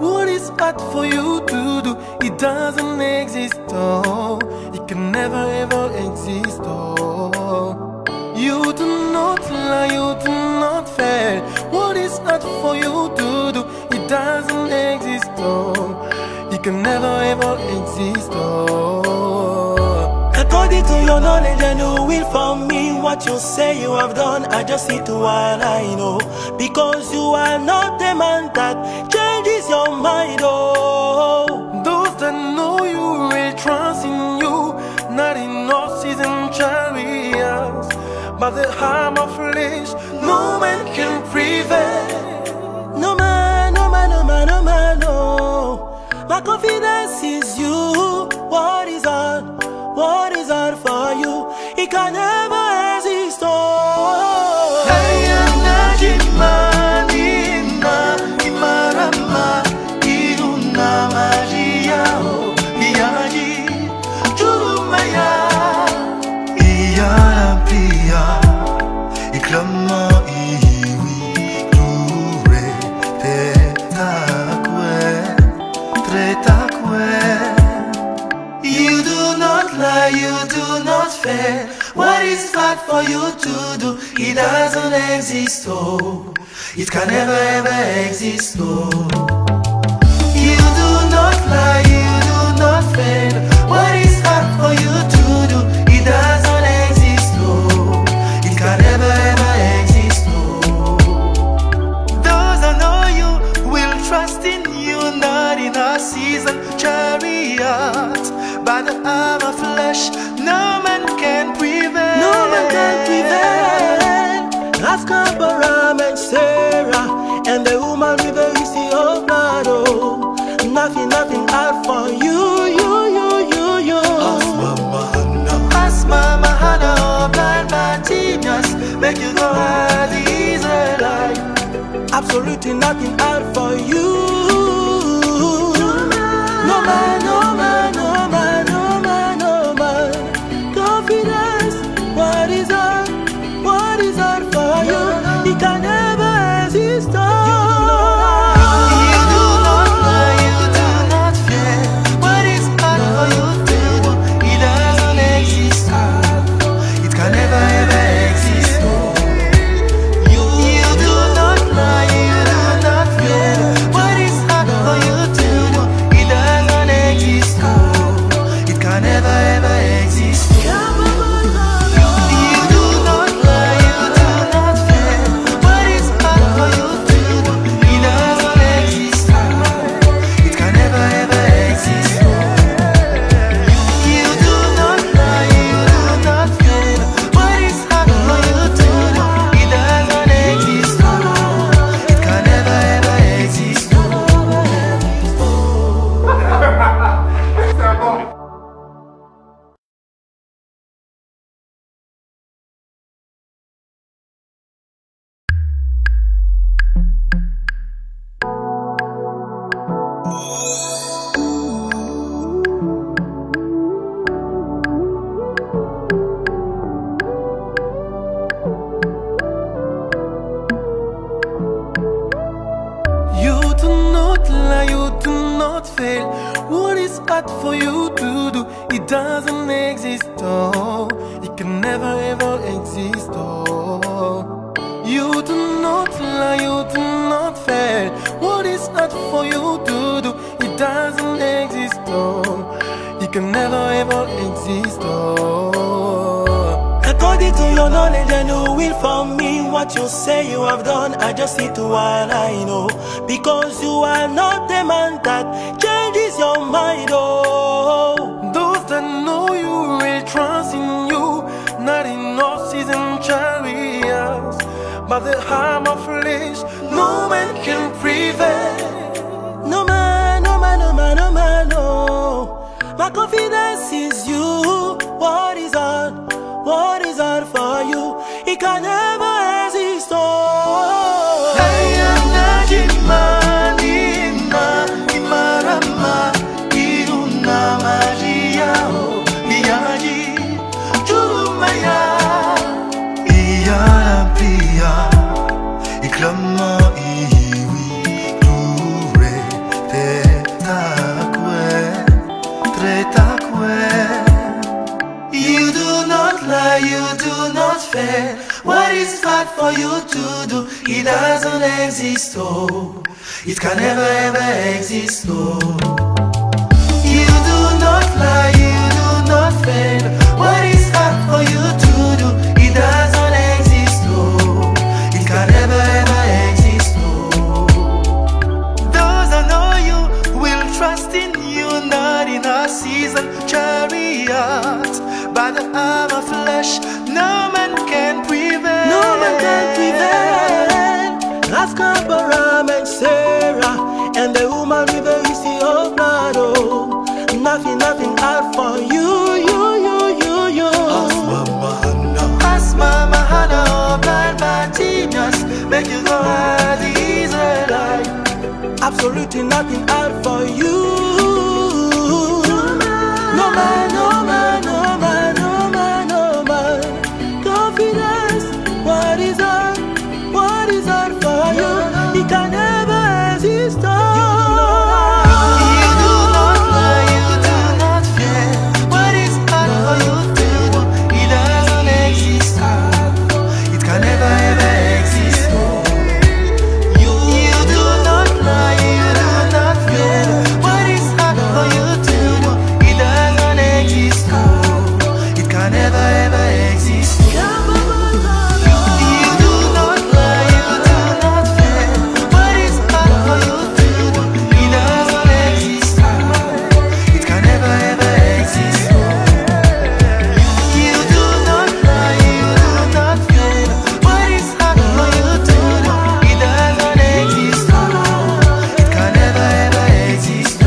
What is hard for you to do? It doesn't exist, oh. It can never ever exist, oh. You do not lie, you do not fail. What is hard for you to do? It doesn't exist, oh. It can never ever exist, oh. According to your knowledge and your will for me, what you say you have done, I just see to what I know. Because you are not the man that changes your mind, oh. Those that know you will trust in you, not in horses and chariots, but the arm of flesh, no man can prevail. No man, no man, no man, no man, no. My confidence is you. What is hard for you? It can never exist, oh. You do not lie, you do not fail. What is hard for you to do? It doesn't exist, oh. It can never ever exist, oh. You do not lie, you do not fail. What is hard for you to do? It doesn't exist, oh. It can never ever exist, oh. Those that know you will trust in you, not in a season chariot, by the arm of flesh, no man can prevail. No man can prevail. Ask Abraham and Sarah, and the woman with the issue of blood, oh. Nothing hard for you. Ask Mama Hannah, oh, blind Bartimaeus, make you go hard the Israelite. Absolutely nothing hard for you. No man, no man, no man, no man, no man. Confidence, what is hard for you? It can never exist, oh. You do not lie, you do not fear. What is hard for you to do? It doesn't exist, oh. It can never ever exist, oh. You do not lie, you do not fear. What is hard for you to do? It doesn't exist, oh. It can never ever exist, oh. You do not lie, you do not fear. What is hard for you to do? It doesn't exist, oh. It can never ever exist, oh. You do not lie, you do not fear. What is hard for you to do? It doesn't exist, oh. It can never ever exist, oh. You do not lie, you do not fail. What is hard for you to do? It doesn't exist, oh. It can never ever exist, oh. You do not lie, you do not fail. What is hard for you to do? It doesn't exist, oh. It can never ever exist, oh. According to your knowledge and your will for me, what you say you have done, I just see to what I know. Because you are not the man that changes your mind, oh. Those that know you will trust in you, not in horses and chariots, but the arm of flesh, no man can prevail. No man, no man, no man, no man, no. My confidence is you. What is hard for you? It can never exist, oh. I am Najimani. What is hard for you to do? It doesn't exist, oh. It can never ever exist, oh. You do not lie, you do not fail. What is hard for you to do? It doesn't exist, oh. It can never ever exist, oh. Those that know you will trust in you, not in our season chariot. By the arm of flesh, no man can prevail. No man can prevail. Ask Abraham and Sarah, and the woman with the issue of blood. Oh, nothing hard for you. Ask Mama Hannah, oh blind Bartimaeus, make you go hard Israelite. Absolutely nothing hard for you. No man. Confidence, what is hard for you? It can never exist. You do not lie, you do not fear. What is hard for you to do? It doesn't exist. It can never ever exist. You do not lie, you do not fear. What is hard for you to do? It doesn't exist. It can never ever exist. You do not lie, you do not fear. What is hard for you to do? It doesn't exist. It can never ever exist. You do not lie, you do not fear. What is hard for you to do? It doesn't exist. It can never ever exist.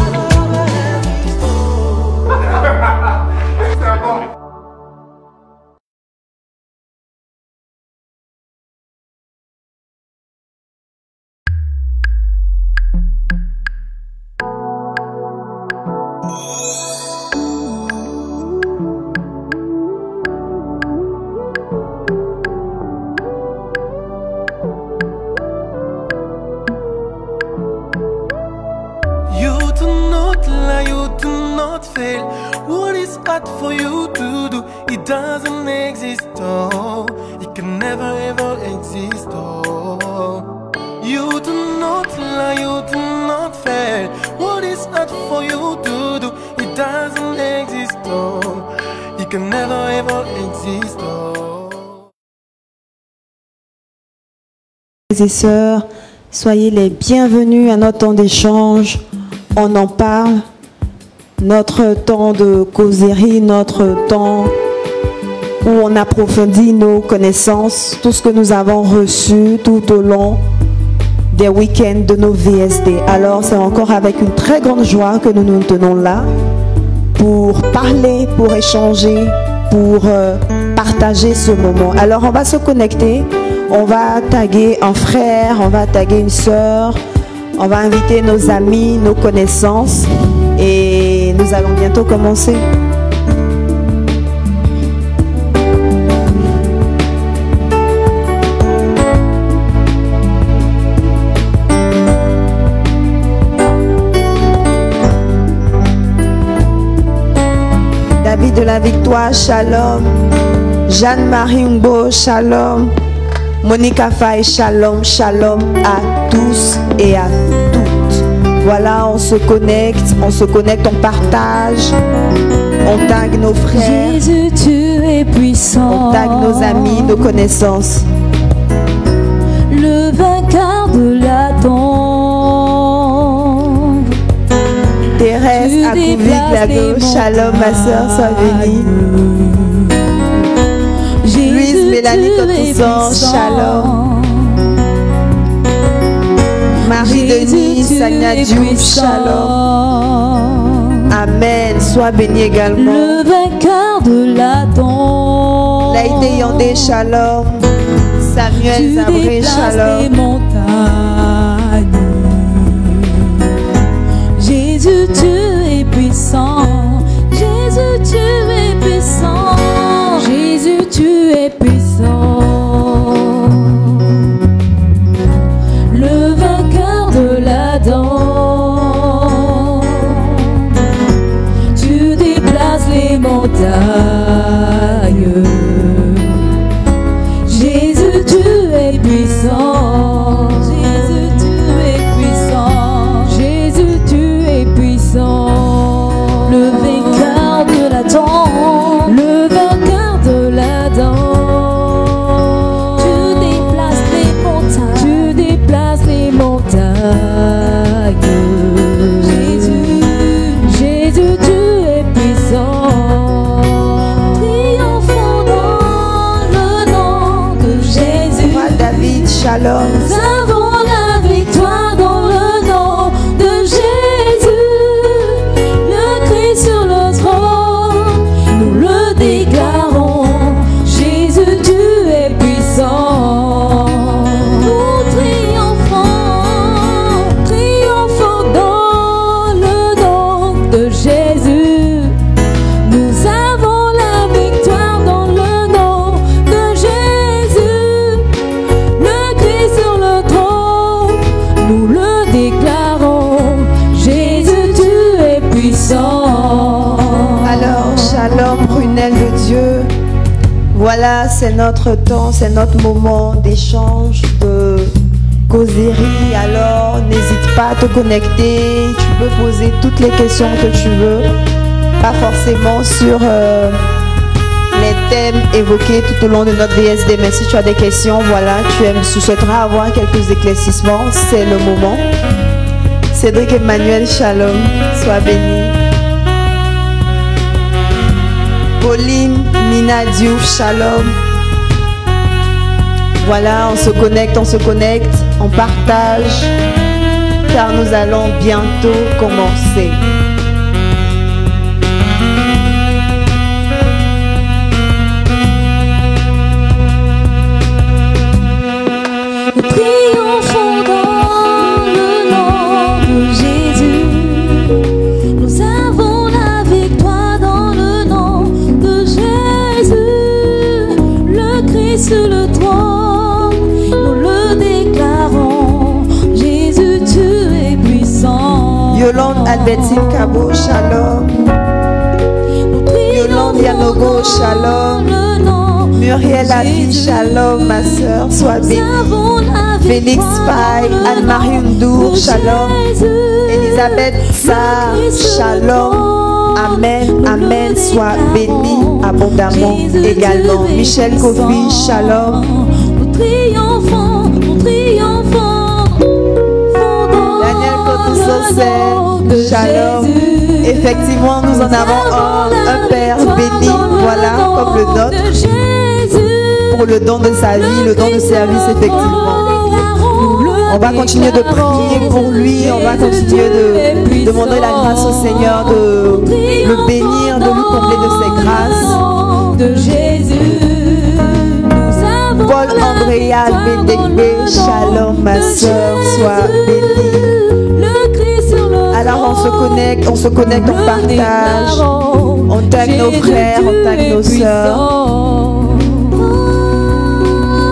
You do not lie, you do not fail. What is hard for you to do? It doesn't exist, oh. It can never ever exist, oh. You do not lie, you do not fail. What is hard for you to do? It doesn't exist, oh. It can never ever exist, oh. Frères et sœurs, soyez les bienvenus à notre temps d'échange. On en parle, notre temps de causerie, notre temps où on approfondit nos connaissances, tout ce que nous avons reçu tout au long des week-ends de nos VSD. Alors c'est encore avec une très grande joie que nous nous tenons là pour parler, pour échanger, pour partager ce moment. Alors on va se connecter, on va taguer un frère, on va taguer une sœur, on va inviter nos amis, nos connaissances et nous allons bientôt commencer. David de la Victoire, shalom. Jeanne-Marie Ngbo, shalom. Monica Faye, shalom, shalom à tous et à toutes. Voilà, on se connecte, on partage, on tague nos frères, Jésus, tu es puissant. on tague nos amis, nos connaissances. Le vainqueur de la tombe. Thérèse Tu Akouvik déplaces les Lado, shalom ma soeur, sois bénie. Louise Mélanie Kotouzan, shalom. Marie-Denise Sagna Diouf, shalom. Amen, sois bénie également. Le vainqueur de la tombe. Laïté Yandé, shalom. Samuel Tu Zabré, déplaces les shalom. montagnes. Jésus, tu es puissant. Jésus, tu es puissant. Jésus, tu es puissant. Le vainqueur de la tombe. Tu déplaces les montagnes. Jésus, c'est notre temps, c'est notre moment d'échange, de causerie. Alors n'hésite pas à te connecter, tu peux poser toutes les questions que tu veux, pas forcément sur les thèmes évoqués tout au long de notre VSD, mais si tu as des questions, voilà, tu souhaiteras avoir quelques éclaircissements, c'est le moment. Cédric Emmanuel, shalom, sois béni. Pauline Nina Diouf, shalom. Voilà, on se connecte, on partage, car nous allons bientôt commencer. Triomphons dans le nom de Jésus. Nous avons la victoire dans le nom de Jésus. Le Christ sur le trône, nous le déclarons. Jésus, tu es puissant. Yolande Albertine Cabo, shalom. Yolande Yanogo, shalom. Muriel Afi, shalom, ma soeur, sois bénie. Félix Paille, Anne-Marie Ndour, shalom. Elisabeth Sarr, shalom. Amen, amen, sois bénie abondamment également. Michel Kofi, shalom. Nous triomphons, Daniel Kotoussosé, shalom. Effectivement, nous en avons un Père béni, voilà, comme le nôtre, pour le don de sa vie, le don de service, effectivement. On va continuer de prier pour lui, on va continuer de demander la grâce au Seigneur, de le bénir, de lui combler de ses grâces. De Jésus, Paul Andrea Bédégbé, shalom, ma soeur, sois bénie. Alors on se connecte, on partage, on tag nos frères, on tag nos sœurs.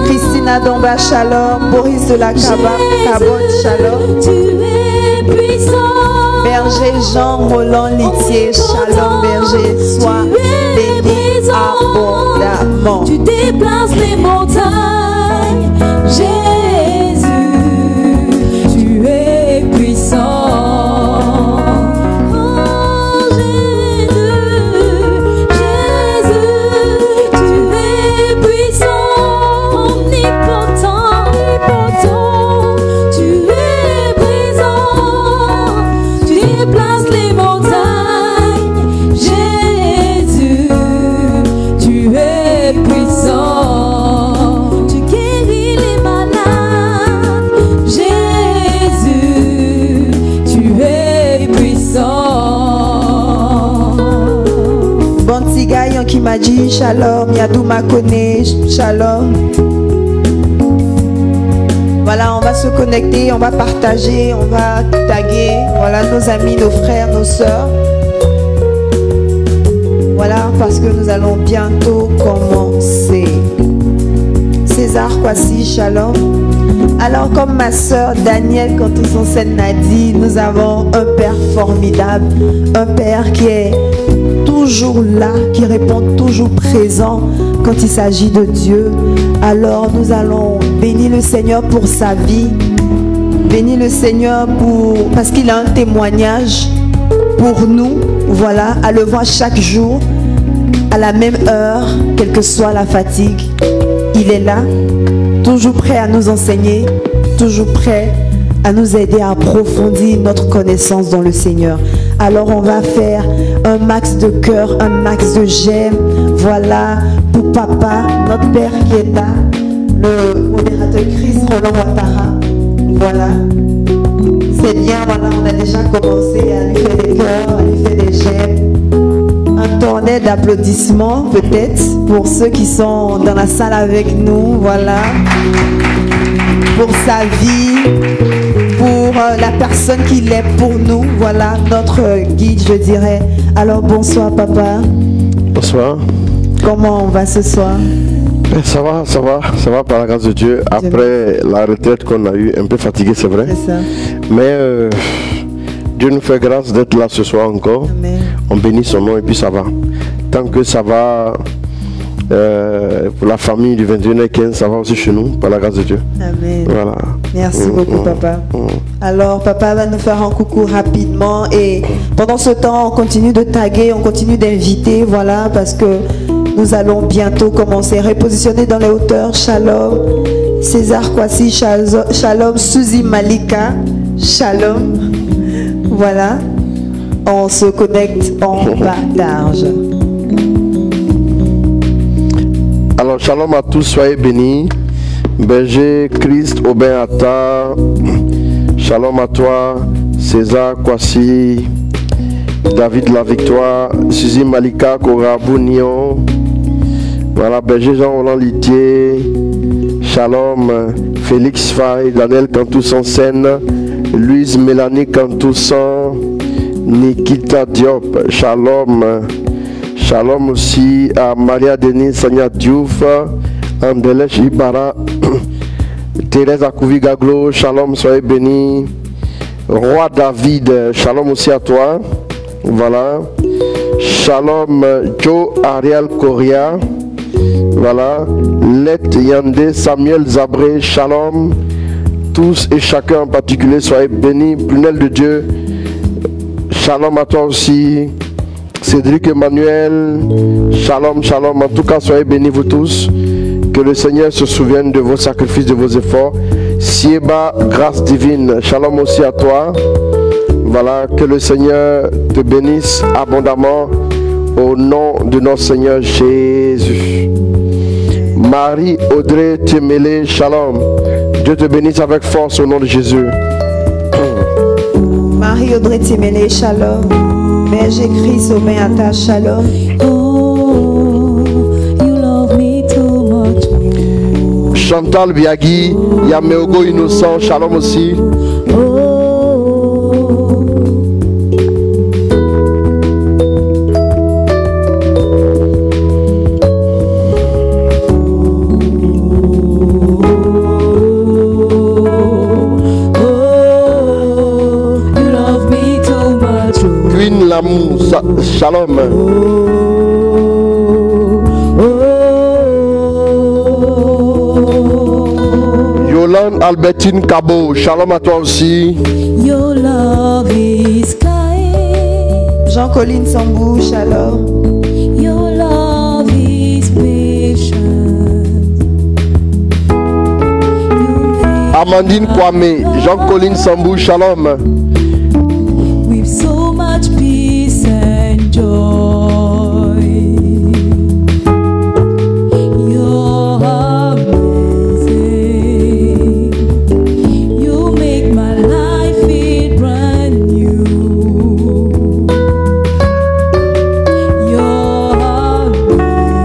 Christina Domba, shalom. Boris de la Cabotte, shalom. Berger Jean Roland Litier, shalom berger, sois béni abondamment. Tu déplaces les montagnes, Jésus, tu es puissant. Qui m'a dit shalom, Yadou Makone, shalom. Voilà, on va se connecter, on va partager, on va taguer, voilà, nos amis, nos frères, nos sœurs. Voilà, parce que nous allons bientôt commencer. César Kwasi, shalom. Alors, comme ma sœur Danielle Kotoussosé l'a dit, nous avons un Père formidable, un Père qui est toujours là, qui répond toujours présent quand il s'agit de Dieu. Alors nous allons bénir le Seigneur pour sa vie, bénir le Seigneur parce qu'il a un témoignage pour nous, voilà, à le voir chaque jour à la même heure, quelle que soit la fatigue. Il est là, toujours prêt à nous enseigner, toujours prêt à nous aider à approfondir notre connaissance dans le Seigneur. Alors on va faire un max de cœur, un max de j'aime, voilà, pour papa, notre Père qui est là, le modérateur Chris Roland Ouattara, voilà. C'est bien, voilà, on a déjà commencé à lui faire des cœurs, à lui faire des j'aime. Un tournée d'applaudissements peut-être pour ceux qui sont dans la salle avec nous, voilà. Pour sa vie, pour la personne qu'il est pour nous, voilà, notre guide, je dirais. Alors bonsoir papa. Bonsoir. Comment on va ce soir? Ça va par la grâce de Dieu. Après la retraite qu'on a eue, un peu fatigué, c'est vrai. C'est ça. Mais Dieu nous fait grâce d'être là ce soir encore. Amen. On bénit son nom et puis ça va. Tant que ça va, Pour la famille du 21h15, ça va aussi chez nous, par la grâce de Dieu. Amen. Voilà. Merci beaucoup, papa. Alors, papa va nous faire un coucou rapidement et pendant ce temps, on continue de taguer, on continue d'inviter, voilà, parce que nous allons bientôt commencer. Repositionner dans les hauteurs, Shalom, César Kwasi, Shalom, Suzy Malika, Shalom. Voilà, on se connecte en partage. Alors, shalom à tous, soyez bénis. Berger, Christ, Aubin Attar, shalom à toi, César Kwasi, David La Victoire, Suzy Malika, Cora Bounion, voilà, Berger Jean-Roland Litier, shalom, Félix Faye, Daniel Cantoussan Seine, Louise Mélanie Cantoussan, Nikita Diop, shalom. Shalom aussi à Maria Denise Sanya Diouf, Andelesh Ibara, Thérèse Akouvi Gaglo, shalom, soyez bénis. Roi David, shalom aussi à toi. Voilà. Shalom Joe Ariel Correa. Voilà. Let Yande Samuel Zabré, shalom. Tous et chacun en particulier, soyez bénis. Prunelle de Dieu, shalom à toi aussi. Cédric Emmanuel, shalom, shalom. En tout cas, soyez bénis vous tous. Que le Seigneur se souvienne de vos sacrifices, de vos efforts. Sieba, grâce divine, shalom aussi à toi. Voilà, que le Seigneur te bénisse abondamment au nom de notre Seigneur Jésus. Marie Audrey Temele, shalom. Dieu te bénisse avec force au nom de Jésus. Marie Audrey Temele, shalom. Berger Christ, Aubin Attar, shalom. Oh, you love me too much. Chantal Biagui, Yameogo Innocent, shalom aussi. L'amour, shalom. Yolande Albertine Cabo, shalom à toi aussi. Your love is kind. Jean-Colline Sambou, shalom. Your love is patient. Amandine Kwame, Jean-Colline Sambou, shalom. With so much peace and joy, you're amazing. You make my life feel brand new. You're amazing.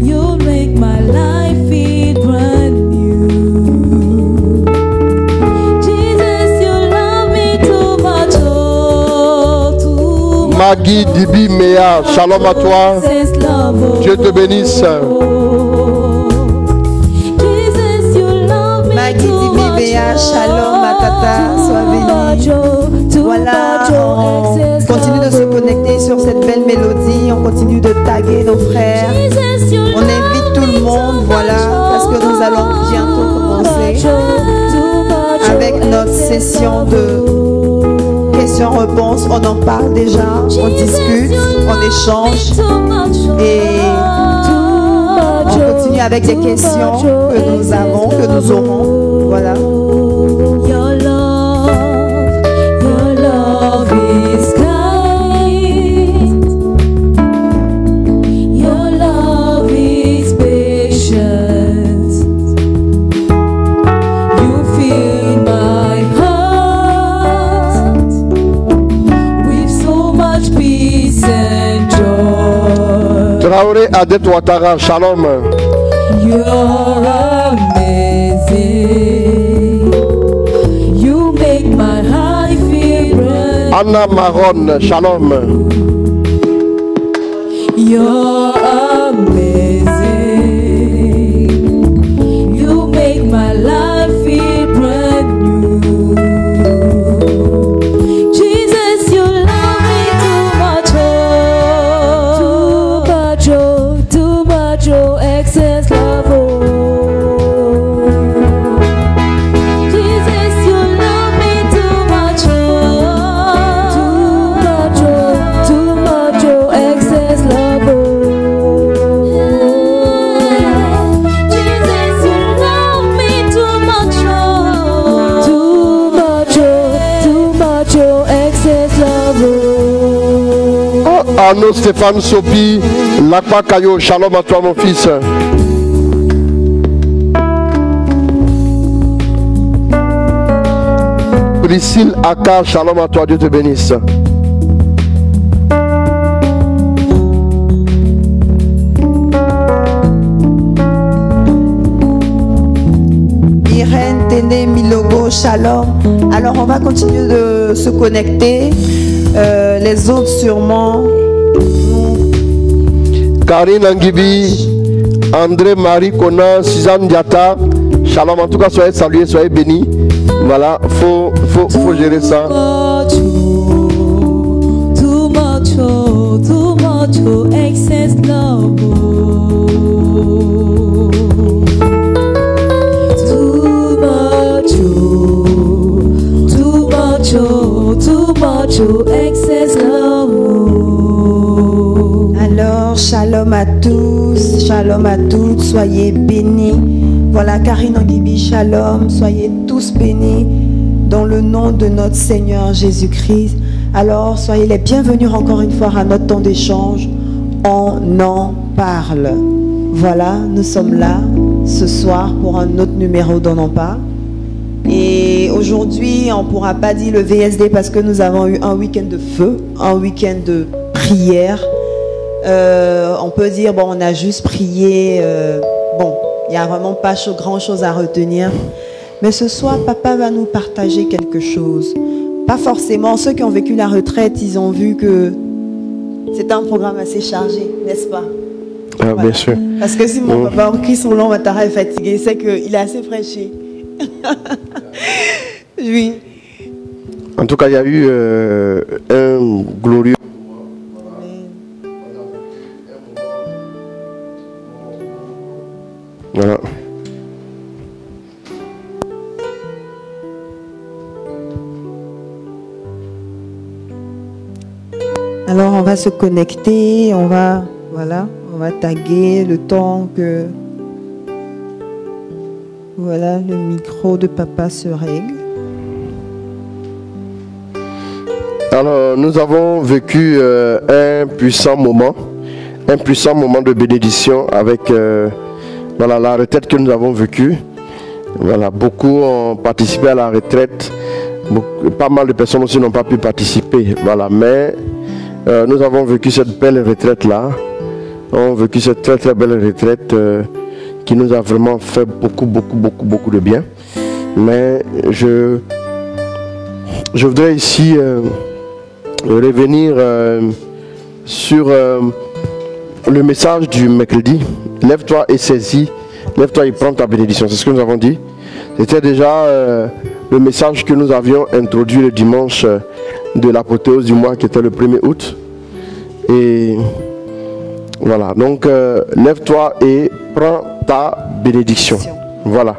You make my life feel brand new. Maggie Dibi Mea, shalom à toi. Dieu te bénisse. Maggie Dibi Mea, shalom, Matata, sois béni. Voilà, on continue de se connecter sur cette belle mélodie. On continue de taguer nos frères. On invite tout le monde, voilà, parce que nous allons bientôt commencer avec notre session de questions-réponses. On en parle déjà, on discute, on échange et on continue avec des questions que nous avons, que nous aurons. Voilà. Your love is kind. Your love is patient. You fill my heart with so much peace and joy. Traoré Adet Ouattara, shalom. You're amazing. You make my heart feel brand. Anna Maron, shalom. You're amazing. You make my life feel brand new. Jesus, you love me too much. Oh, Arnaud Stéphane Sopi, Lakpa Kayo, shalom à toi mon fils. Priscille Aka, shalom à toi, Dieu te bénisse. Irène Téné Milogo, shalom. Alors on va continuer de se connecter. Les autres sûrement. Karine Angibi, André Marie Kona, Suzanne Diata, shalom. En tout cas, soyez salués, soyez bénis. Voilà, faut gérer ça. Too much, excess love. Too much, excess love. Alors, shalom à tous, shalom à toutes, soyez bénis. Voilà, Karine Angibi, shalom, soyez tous bénis dans le nom de notre Seigneur Jésus-Christ. Alors, soyez les bienvenus encore une fois à notre temps d'échange. On en parle. Voilà, nous sommes là ce soir pour un autre numéro d'On en parle. Et aujourd'hui, on ne pourra pas dire le VSD parce que nous avons eu un week-end de feu, un week-end de prière. On peut dire, bon, on a juste prié. Bon, il n'y a vraiment pas grand-chose à retenir. Mais ce soir, papa va nous partager quelque chose. Pas forcément. Ceux qui ont vécu la retraite, ils ont vu que c'est un programme assez chargé, n'est-ce pas? Ah, voilà. Bien sûr. Parce que si mon papa Chris Roland Ouattara est fatigué, c'est qu'il est assez fraîché. Oui. En tout cas, il y a eu un glorieux. Voilà. Alors on va se connecter, on va taguer le temps que voilà le micro de papa se règle. Alors nous avons vécu un puissant moment de bénédiction avec voilà, la retraite que nous avons vécue. Voilà, beaucoup ont participé à la retraite, pas mal de personnes aussi n'ont pas pu participer. Voilà, mais nous avons vécu cette belle retraite là. On a vécu cette très très belle retraite qui nous a vraiment fait beaucoup de bien. Mais je voudrais ici revenir sur le message du mercredi. Lève-toi et saisis, lève-toi et prends ta bénédiction. C'est ce que nous avons dit. C'était déjà le message que nous avions introduit le dimanche de l'apothéose du mois qui était le 1er août. Et voilà, donc lève-toi et prends ta bénédiction. Voilà,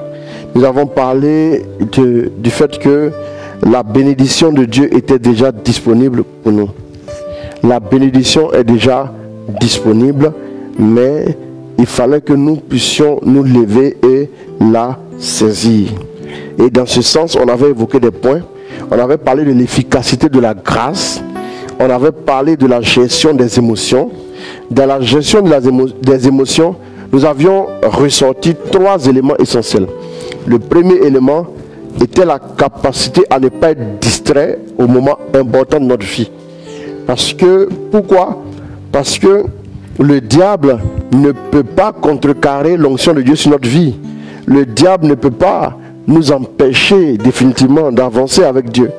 nous avons parlé du fait que la bénédiction de Dieu était déjà disponible pour nous. La bénédiction est déjà disponible, mais il fallait que nous puissions nous lever et la saisir. Et dans ce sens, on avait évoqué des points. On avait parlé de l'efficacité de la grâce. On avait parlé de la gestion des émotions. Dans la gestion des émotions, nous avions ressorti 3 éléments essentiels. Le premier élément était la capacité à ne pas être distrait au moment important de notre vie. Pourquoi? Parce que le diable ne peut pas contrecarrer l'onction de Dieu sur notre vie. Le diable ne peut pas nous empêcher définitivement d'avancer avec Dieu.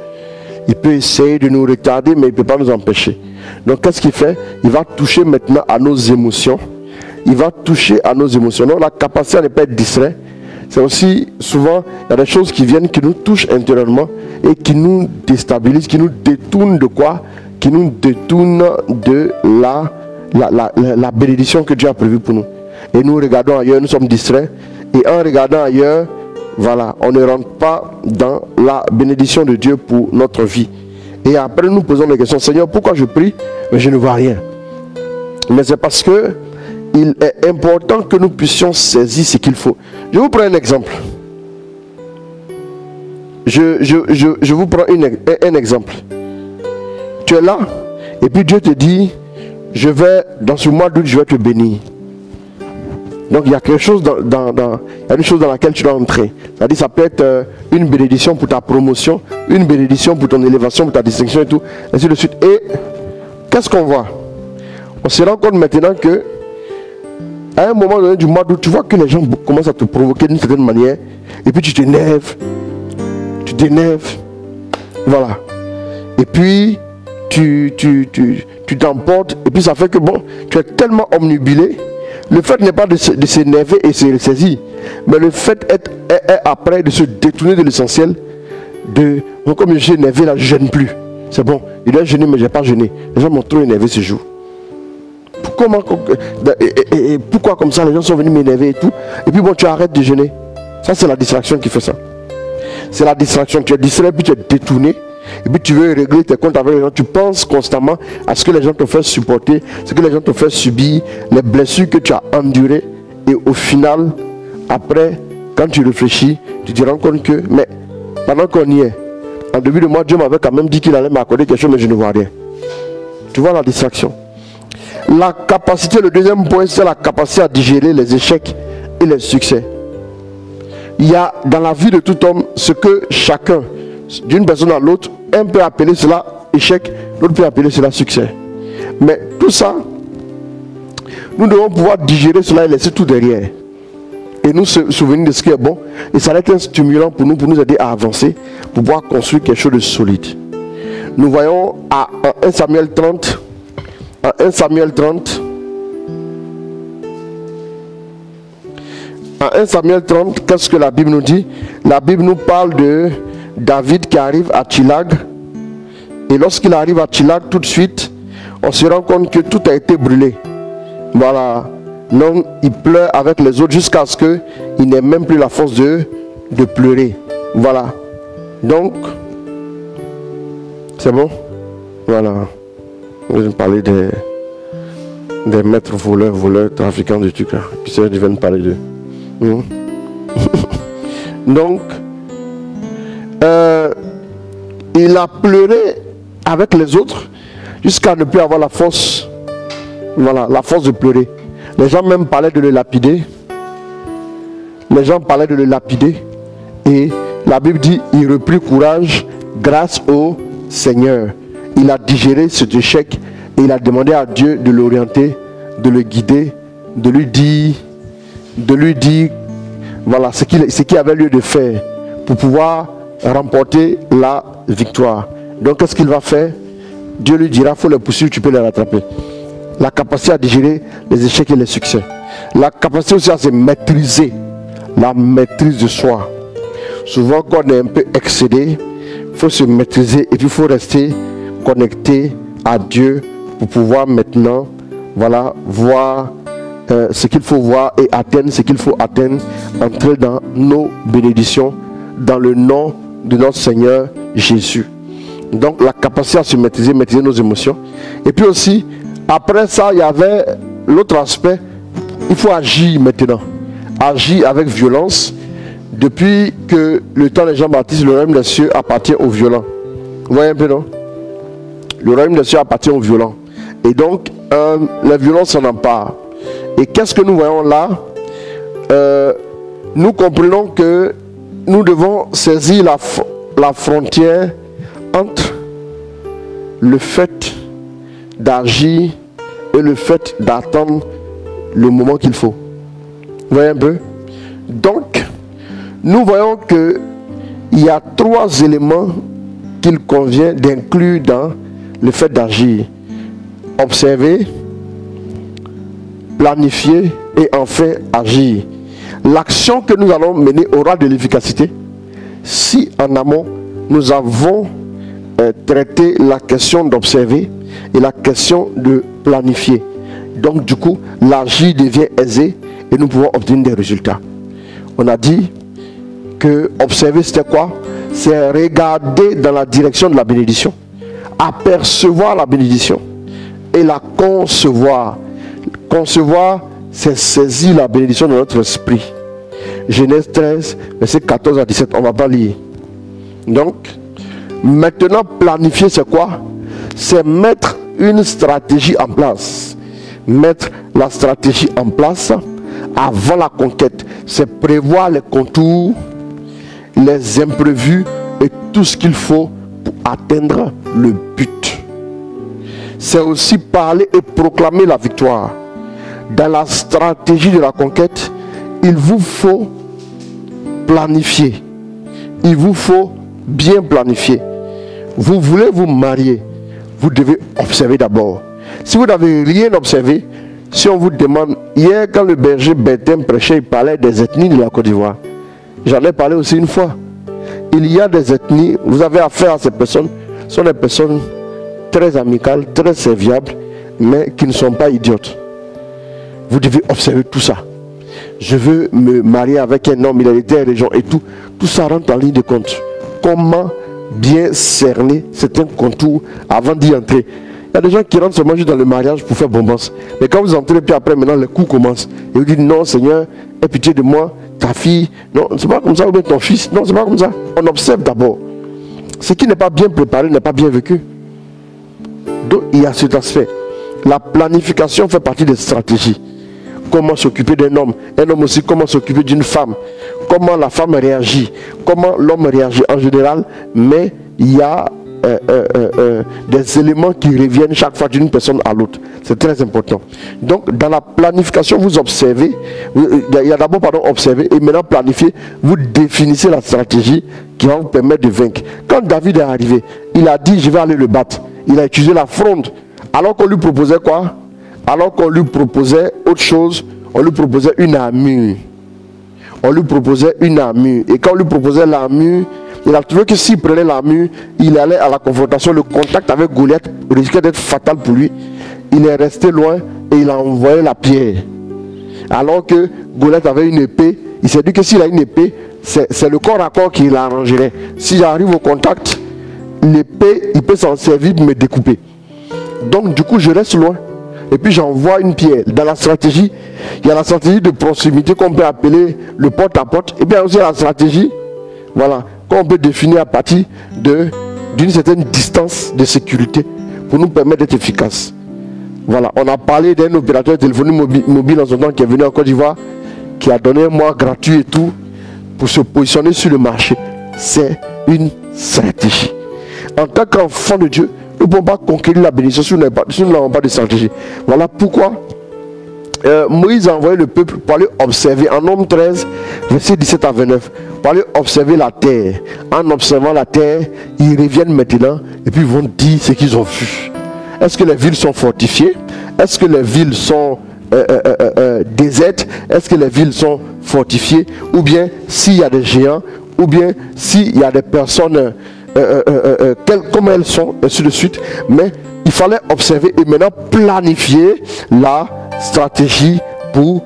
Il peut essayer de nous retarder, mais il ne peut pas nous empêcher. Donc qu'est-ce qu'il fait? Il va toucher maintenant à nos émotions. Il va toucher à nos émotions. Donc la capacité à ne pas être distrait, c'est aussi souvent, il y a des choses qui viennent, qui nous touchent intérieurement et qui nous déstabilisent, qui nous détournent de quoi? Qui nous détournent de la bénédiction que Dieu a prévue pour nous. Et nous regardons ailleurs, nous sommes distraits. Et en regardant ailleurs, voilà, on ne rentre pas dans la bénédiction de Dieu pour notre vie. Et après, nous posons des questions. Seigneur, pourquoi je prie, mais je ne vois rien? Mais c'est parce que il est important que nous puissions saisir ce qu'il faut. Je vous prends un exemple. Je vous prends un exemple. Tu es là, et puis Dieu te dit, dans ce mois d'août, je vais te bénir. Donc il y a quelque chose il y a une chose dans laquelle tu dois entrer. C'est-à-dire ça peut être une bénédiction pour ta promotion, une bénédiction pour ton élévation, pour ta distinction et tout, ainsi de suite. Et qu'est-ce qu'on voit? On se rend compte maintenant que à un moment donné du mois d'août, tu vois que les gens commencent à te provoquer d'une certaine manière, et puis tu t'énerves, voilà. Et puis tu t'emportes, et puis ça fait que bon, tu es tellement omnubilé. Le fait n'est pas de s'énerver et se ressaisir, mais le fait est après de se détourner de l'essentiel. Comme je suis énervé là, je ne gêne plus. C'est bon, il doit gêner, mais je n'ai pas gêné. Les gens m'ont trop énervé ce jour. Pourquoi comme ça les gens sont venus m'énerver et tout? Et puis bon, tu arrêtes de gêner. Ça, c'est la distraction qui fait ça. C'est la distraction. Tu es distrait, puis tu es détourné. Et puis tu veux régler tes comptes avec les gens. Tu penses constamment à ce que les gens te font supporter, ce que les gens te font subir, les blessures que tu as endurées. Et au final, après, quand tu réfléchis, tu te rends compte que, mais pendant qu'on y est, en début de mois, Dieu m'avait quand même dit qu'il allait m'accorder quelque chose, mais je ne vois rien. Tu vois la distraction. La capacité, le deuxième point, c'est la capacité à digérer les échecs et les succès. Il y a dans la vie de tout homme ce que chacun, d'une personne à l'autre, un peut appeler cela échec, l'autre peut appeler cela succès. Mais tout ça, nous devons pouvoir digérer cela et laisser tout derrière. Et nous se souvenir de ce qui est bon. Et ça va être un stimulant pour nous aider à avancer, pour pouvoir construire quelque chose de solide. Nous voyons à 1 Samuel 30, à 1 Samuel 30, à 1 Samuel 30, qu'est-ce que la Bible nous dit? La Bible nous parle de David qui arrive à Tchilag. Et lorsqu'il arrive à Tchilag, tout de suite, on se rend compte que tout a été brûlé. Voilà. Donc, il pleure avec les autres jusqu'à ce qu'il n'ait même plus la force de pleurer. Voilà. Donc, c'est bon? Voilà. Je vais parler des maîtres voleurs, trafiquants de trucs. Puis ça, je viens de parler d'eux. Donc, il a pleuré avec les autres jusqu'à ne plus avoir la force, voilà, la force de pleurer. Les gens même parlaient de le lapider. Les gens parlaient de le lapider. Et la Bible dit, il reprit courage grâce au Seigneur. Il a digéré cet échec et il a demandé à Dieu de l'orienter, de le guider, de lui dire voilà ce qu'il avait lieu de faire pour pouvoir remporter la victoire. Donc qu'est-ce qu'il va faire? Dieu lui dira, il faut les poursuivre, tu peux les rattraper. La capacité à digérer les échecs et les succès. La capacité aussi à se maîtriser. La maîtrise de soi. Souvent quand on est un peu excédé, il faut se maîtriser et puis il faut rester connecté à Dieu pour pouvoir maintenant, voilà, voir ce qu'il faut voir et atteindre ce qu'il faut atteindre, entrer dans nos bénédictions dans le nom de notre Seigneur Jésus. Donc la capacité à se maîtriser nos émotions. Et puis aussi, après ça, il y avait l'autre aspect, il faut agir maintenant. Agir avec violence. Depuis que le temps de Jean-Baptiste, le royaume des cieux appartient aux violents. Vous voyez un peu, non? Le royaume des cieux appartient aux violents. Et donc, la violence s'en empare. Et qu'est-ce que nous voyons là? Nous comprenons que nous devons saisir la frontière entre le fait d'agir et le fait d'attendre le moment qu'il faut. Vous voyez un peu? Donc, nous voyons qu'il y a 3 éléments qu'il convient d'inclure dans le fait d'agir. Observer, planifier et enfin agir. L'action que nous allons mener aura de l'efficacité si en amont nous avons traité la question d'observer et la question de planifier. Donc du coup, l'agir devient aisé et nous pouvons obtenir des résultats. On a dit que observer c'était quoi? C'est regarder dans la direction de la bénédiction, apercevoir la bénédiction et la concevoir. Concevoir, c'est saisir la bénédiction de notre esprit. Genèse 13, verset 14 à 17, on ne va pas lire. Donc, maintenant planifier c'est quoi? C'est mettre une stratégie en place. Mettre la stratégie en place avant la conquête, c'est prévoir les contours, les imprévus et tout ce qu'il faut pour atteindre le but. C'est aussi parler et proclamer la victoire. Dans la stratégie de la conquête, il vous faut planifier. Il vous faut bien planifier. Vous voulez vous marier, vous devez observer d'abord. Si vous n'avez rien observé, si on vous demande, hier quand le berger Bertin prêchait, il parlait des ethnies de la Côte d'Ivoire. J'en ai parlé aussi une fois. Il y a des ethnies, vous avez affaire à ces personnes, ce sont des personnes très amicales, très serviables, mais qui ne sont pas idiotes. Vous devez observer tout ça. Je veux me marier avec un homme, il a été à région et tout. Tout ça rentre en ligne de compte. Comment bien cerner certains contours avant d'y entrer. Il y a des gens qui rentrent seulement juste dans le mariage pour faire bombance. Mais quand vous entrez, puis après, maintenant, les coups commencent. Et vous dites, non, Seigneur, aie pitié de moi, ta fille. Non, c'est pas comme ça, ou bien ton fils. Non, c'est pas comme ça. On observe d'abord. Ce qui n'est pas bien préparé n'est pas bien vécu. Donc, il y a cet aspect. La planification fait partie des stratégies. Comment s'occuper d'un homme. Un homme aussi, comment s'occuper d'une femme. Comment la femme réagit. Comment l'homme réagit en général. Mais il y a des éléments qui reviennent chaque fois d'une personne à l'autre. C'est très important. Donc, dans la planification, vous observez. Il y a d'abord, observer et maintenant planifier. Vous définissez la stratégie qui va vous permettre de vaincre. Quand David est arrivé, il a dit, je vais aller le battre. Il a utilisé la fronde. Alors qu'on lui proposait quoi? Alors qu'on lui proposait autre chose, on lui proposait une armure. On lui proposait une armure. Et quand on lui proposait l'armure, il a trouvé que s'il prenait l'armure, il allait à la confrontation. Le contact avec Goliath risquait d'être fatal pour lui. Il est resté loin et il a envoyé la pierre. Alors que Goliath avait une épée, il s'est dit que s'il a une épée, c'est le corps à corps qui l'arrangerait. Si j'arrive au contact, l'épée, il peut s'en servir pour me découper. Donc du coup, je reste loin. Et puis j'envoie une pierre. Dans la stratégie, il y a la stratégie de proximité qu'on peut appeler le porte-à-porte. Et bien aussi la stratégie, voilà, qu'on peut définir à partir d'une certaine distance de sécurité pour nous permettre d'être efficaces. Voilà, on a parlé d'un opérateur téléphonique mobile en son temps qui est venu en Côte d'Ivoire, qui a donné un mois gratuit et tout pour se positionner sur le marché. C'est une stratégie. En tant qu'enfant de Dieu, nous ne pouvons pas conquérir la bénédiction si nous n'avons pas de stratégie. Voilà pourquoi Moïse a envoyé le peuple pour aller observer, en Nombre 13, verset 17 à 29, pour aller observer la terre. En observant la terre, ils reviennent maintenant et puis ils vont dire ce qu'ils ont vu. Est-ce que les villes sont fortifiées? Est-ce que les villes sont désertes? Est-ce que les villes sont fortifiées? Ou bien s'il y a des géants? Ou bien s'il y a des personnes comme elles sont, ainsi de suite. Mais il fallait observer et maintenant planifier la stratégie pour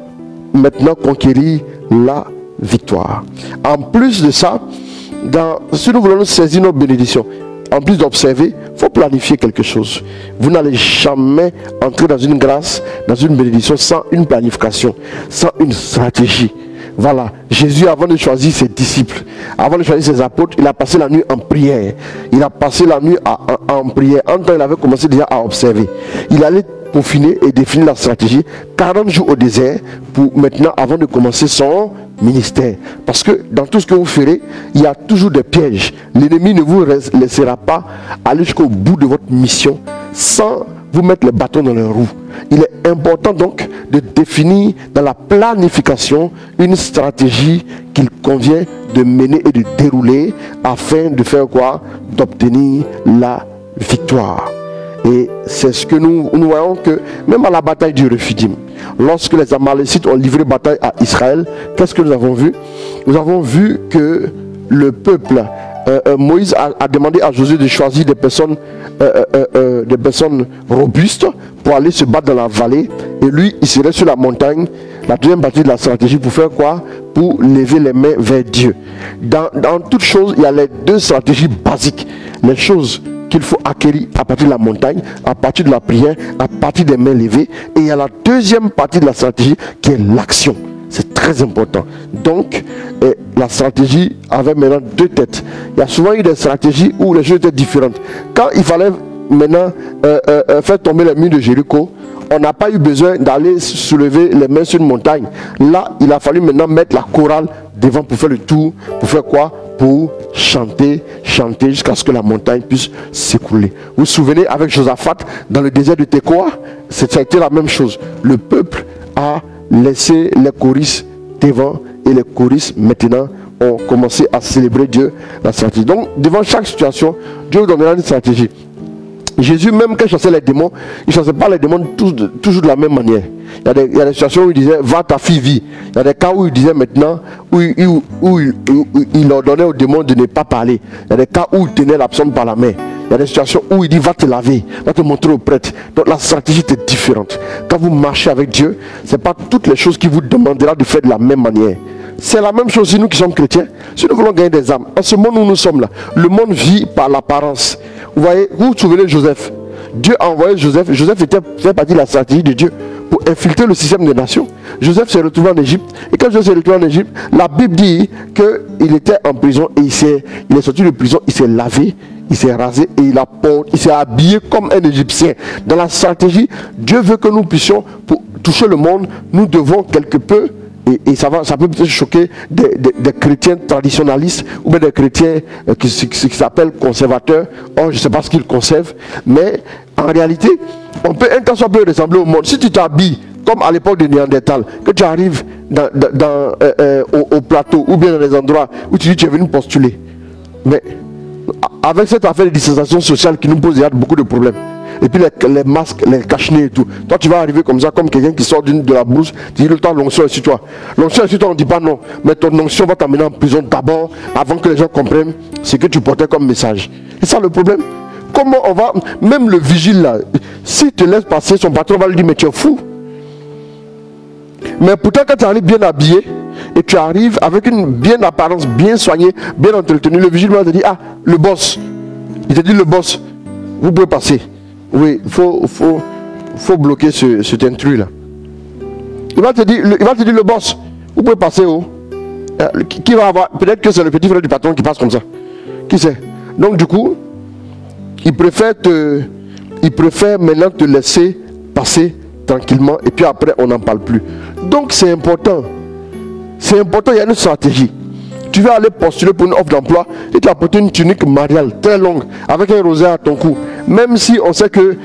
maintenant conquérir la victoire. En plus de ça, si nous voulons saisir nos bénédictions, en plus d'observer, il faut planifier quelque chose. Vous n'allez jamais entrer dans une grâce, dans une bénédiction sans une planification, sans une stratégie. Voilà, Jésus, avant de choisir ses disciples, avant de choisir ses apôtres, il a passé la nuit en prière. Il a passé la nuit en prière. En temps, il avait commencé déjà à observer. Il allait peaufiner et définir la stratégie. 40 jours au désert pour maintenant, avant de commencer son ministère. Parce que dans tout ce que vous ferez, il y a toujours des pièges. L'ennemi ne vous laissera pas aller jusqu'au bout de votre mission sans vous mettre les bâtons dans les roues. Il est important donc de définir dans la planification une stratégie qu'il convient de mener et de dérouler afin de faire quoi? D'obtenir la victoire. Et c'est ce que nous voyons que même à la bataille du Rephidim, lorsque les Amalécites ont livré bataille à Israël, qu'est-ce que nous avons vu? Nous avons vu que le peuple, Moïse a demandé à Josué de choisir des personnes robustes pour aller se battre dans la vallée. Et lui, il serait sur la montagne. La deuxième partie de la stratégie pour faire quoi? Pour lever les mains vers Dieu. Dans toute chose, il y a les deux stratégies basiques. Les choses qu'il faut acquérir à partir de la montagne, à partir de la prière, à partir des mains levées. Et il y a la deuxième partie de la stratégie qui est l'action. C'est très important. Donc, la stratégie avait maintenant deux têtes. Il y a souvent eu des stratégies où les choses étaient différentes. Quand il fallait maintenant faire tomber les murs de Jéricho, on n'a pas eu besoin d'aller soulever les mains sur une montagne. Là, il a fallu maintenant mettre la chorale devant pour faire le tour. Pour faire quoi? Pour chanter, chanter jusqu'à ce que la montagne puisse s'écouler. Vous vous souvenez, avec Josaphat, dans le désert de Tekoa, ça a été la même chose. Le peuple a laissé les choristes devant et les choristes maintenant ont commencé à célébrer Dieu, la stratégie. Donc, devant chaque situation, Dieu vous donnera une stratégie. Jésus, même quand il chassait les démons, il ne chassait pas les démons toujours de la même manière. Il y a des situations où il disait, va ta fille vit. Il y a des cas où il disait maintenant, où il ordonnait aux démons de ne pas parler. Il y a des cas où il tenait la personne par la main. Il y a des situations où il dit, va te laver, va te montrer au prêtre. Donc la stratégie est différente. Quand vous marchez avec Dieu, ce n'est pas toutes les choses qu'il vous demandera de faire de la même manière. C'est la même chose si nous qui sommes chrétiens. Si nous voulons gagner des âmes, en ce monde où nous sommes là, le monde vit par l'apparence. Vous voyez, vous vous souvenez de Joseph. Dieu a envoyé Joseph. Joseph fait partie de la stratégie de Dieu pour infiltrer le système des nations. Joseph s'est retrouvé en Égypte. Et quand Joseph s'est retrouvé en Égypte, la Bible dit qu'il était en prison et il est sorti de prison, il s'est lavé, il s'est rasé et il s'est habillé comme un Égyptien. Dans la stratégie, Dieu veut que nous puissions, pour toucher le monde, nous devons quelque peu. Et ça peut peut-être choquer des chrétiens traditionnalistes ou bien des chrétiens qui s'appellent conservateurs. Or, je ne sais pas ce qu'ils conservent. Mais en réalité, on peut un temps soit peu ressembler au monde. Si tu t'habilles comme à l'époque de Néandertal, que tu arrives au plateau ou bien dans des endroits où tu dis que tu es venu postuler. Mais avec cette affaire de distanciation sociale qui nous pose beaucoup de problèmes. Et puis les masques, les cache-nez et tout. Toi, tu vas arriver comme ça, comme quelqu'un qui sort de la brousse. Tu dis, le temps, l'onction est sur toi. L'onction est sur toi, on ne dit pas non. Mais ton onction va t'amener en prison d'abord, avant que les gens comprennent ce que tu portais comme message. C'est ça le problème. Comment on va, même le vigile là, s'il te laisse passer, son patron va lui dire, mais tu es fou. Mais pourtant, quand tu arrives bien habillé, et tu arrives avec une bien apparence, bien soignée, bien entretenue, le vigile va te dire, ah, le boss. Il te dit, le boss, vous pouvez passer. Oui, il faut bloquer cet intrus là. Il va te dire le boss, vous pouvez passer où? Qui va avoir? Peut-être que c'est le petit frère du patron qui passe comme ça. Qui sait? Donc du coup, il préfère maintenant te laisser passer tranquillement et puis après on n'en parle plus. Donc c'est important. C'est important, il y a une stratégie. Tu vas aller postuler pour une offre d'emploi et tu as apporté une tunique mariale très longue avec un rosaire à ton cou. Même si on sait que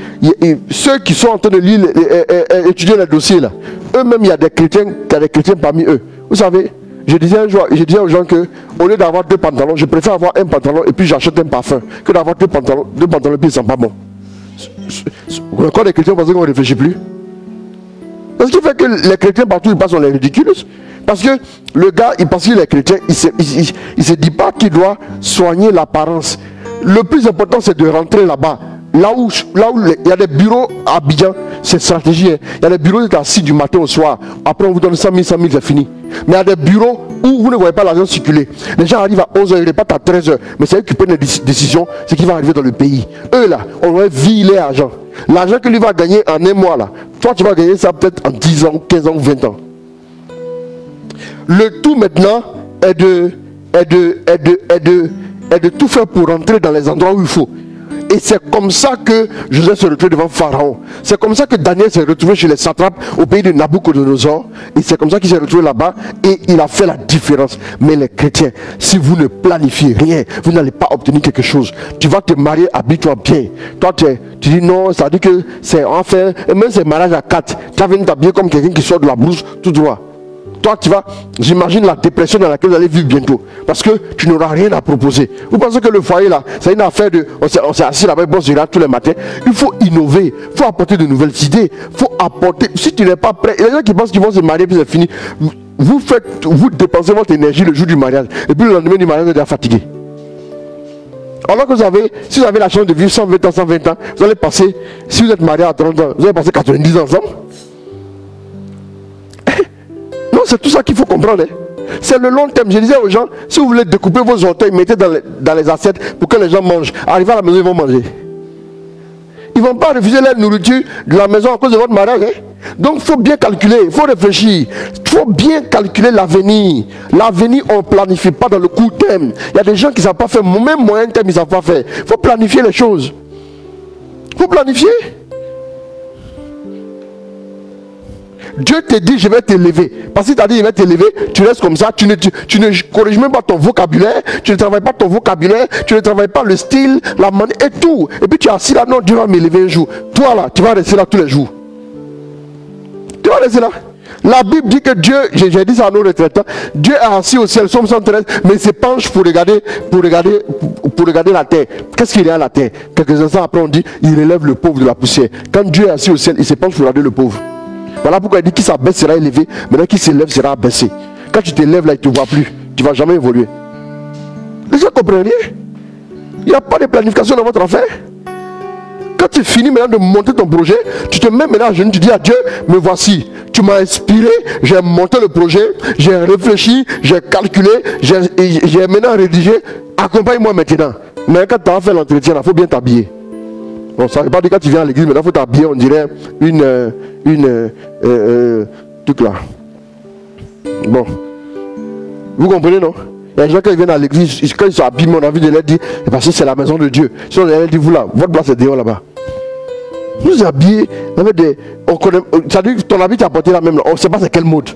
ceux qui sont en train de lire, étudier les dossiers là, eux-mêmes il y a des chrétiens parmi eux. Vous savez, je disais aux gens que au lieu d'avoir 2 pantalons, je préfère avoir un pantalon et puis j'achète un parfum que d'avoir 2 pantalons et puis ils sont pas bons. Encore des chrétiens parce qu'on ne réfléchit plus. Ce qui fait que les chrétiens partout ils passent, on les ridicule. Parce que le gars, il pense qu'il est chrétien, il se dit pas qu'il doit soigner l'apparence. Le plus important, c'est de rentrer là-bas. Là où il y a des bureaux à Abidjan, c'est stratégie. Hein. Il y a des bureaux qui sont assis du matin au soir. Après, on vous donne 100 000, c'est fini. Mais il y a des bureaux où vous ne voyez pas l'argent circuler. Les gens arrivent à 11h, ils repartent à 13h. Mais c'est eux qui prennent les décisions, c'est qui va arriver dans le pays. Eux là, on va viler l'argent. L'argent que lui va gagner en un mois là, toi tu vas gagner ça peut-être en 10 ans, 15 ans ou 20 ans. Le tout maintenant est de tout faire pour rentrer dans les endroits où il faut. Et c'est comme ça que Joseph se retrouve devant Pharaon. C'est comme ça que Daniel s'est retrouvé chez les satrapes au pays de Nabucodonosor. Et c'est comme ça qu'il s'est retrouvé là-bas et il a fait la différence. Mais les chrétiens, si vous ne planifiez rien, vous n'allez pas obtenir quelque chose. Tu vas te marier, habille-toi bien. Toi, tu dis non, ça dit que c'est enfin, et même c'est mariage à 4. Tu vas venir t'habiller comme quelqu'un qui sort de la blouse tout droit. Toi, tu vas, j'imagine la dépression dans laquelle vous allez vivre bientôt. Parce que tu n'auras rien à proposer. Vous pensez que le foyer là, c'est une affaire de, on s'est assis là-bas, bon, tous les matins. Il faut innover, il faut apporter de nouvelles idées. Il faut apporter, si tu n'es pas prêt, les gens qui pensent qu'ils vont se marier puis c'est fini. Vous dépensez votre énergie le jour du mariage. Et puis le lendemain du mariage, vous êtes déjà fatigué. Alors que si vous avez la chance de vivre 120 ans, 120 ans, vous allez passer, si vous êtes marié à 30 ans, vous allez passer 90 ans ensemble. C'est tout ça qu'il faut comprendre. Hein. C'est le long terme. Je disais aux gens, si vous voulez découper vos orteils, mettez dans les assiettes pour que les gens mangent. Arrivez à la maison, ils vont manger. Ils ne vont pas refuser la nourriture de la maison à cause de votre mariage. Hein. Donc il faut bien calculer, il faut réfléchir. Il faut bien calculer l'avenir. L'avenir, on ne planifie pas dans le court terme. Il y a des gens qui ne savent pas faire, même moyen terme, ils ne savent pas faire. Il faut planifier les choses. faut planifier. Dieu te dit je vais t'élever. Parce qu'il t'a dit il va t'élever, tu restes comme ça, tu ne corriges même pas ton vocabulaire, tu ne travailles pas ton vocabulaire, tu ne travailles pas le style, la manière et tout. Et puis tu es assis là, non, Dieu va m'élever un jour. Toi là, tu vas rester là tous les jours. Tu vas rester là. La Bible dit que Dieu, j'ai dit ça à nos retraitants, Dieu est assis au ciel, Somme 113, mais il se penche pour regarder la terre. Qu'est-ce qu'il y a à la terre? Quelques instants après on dit, il relève le pauvre de la poussière. Quand Dieu est assis au ciel, il se penche pour regarder le pauvre. Voilà pourquoi il dit qui s'abaisse sera élevé, maintenant qui s'élève sera abaissé. Quand tu t'élèves là, il ne te voit plus, tu ne vas jamais évoluer. Les gens comprennent rien. Il n'y a pas de planification dans votre affaire. Quand tu finis maintenant de monter ton projet, tu te mets maintenant à genoux, tu dis à Dieu, me voici, tu m'as inspiré, j'ai monté le projet, j'ai réfléchi, j'ai calculé, j'ai maintenant rédigé, accompagne-moi maintenant. Mais quand tu as fait l'entretien, il faut bien t'habiller. Bon, ça ne veut pas dire quand tu viens à l'église, maintenant il faut t'habiller, on dirait truc là. Bon. Vous comprenez, non? Il y a des gens qui viennent à l'église, quand ils sont habillés, on a envie de leur dire, parce que c'est la maison de Dieu. Si on leur dit, vous là, votre place est dehors là-bas. Vous habillez avec des. On connaît, ça dit que ton habit t'a apporté la même, on ne sait pas c'est quel mode.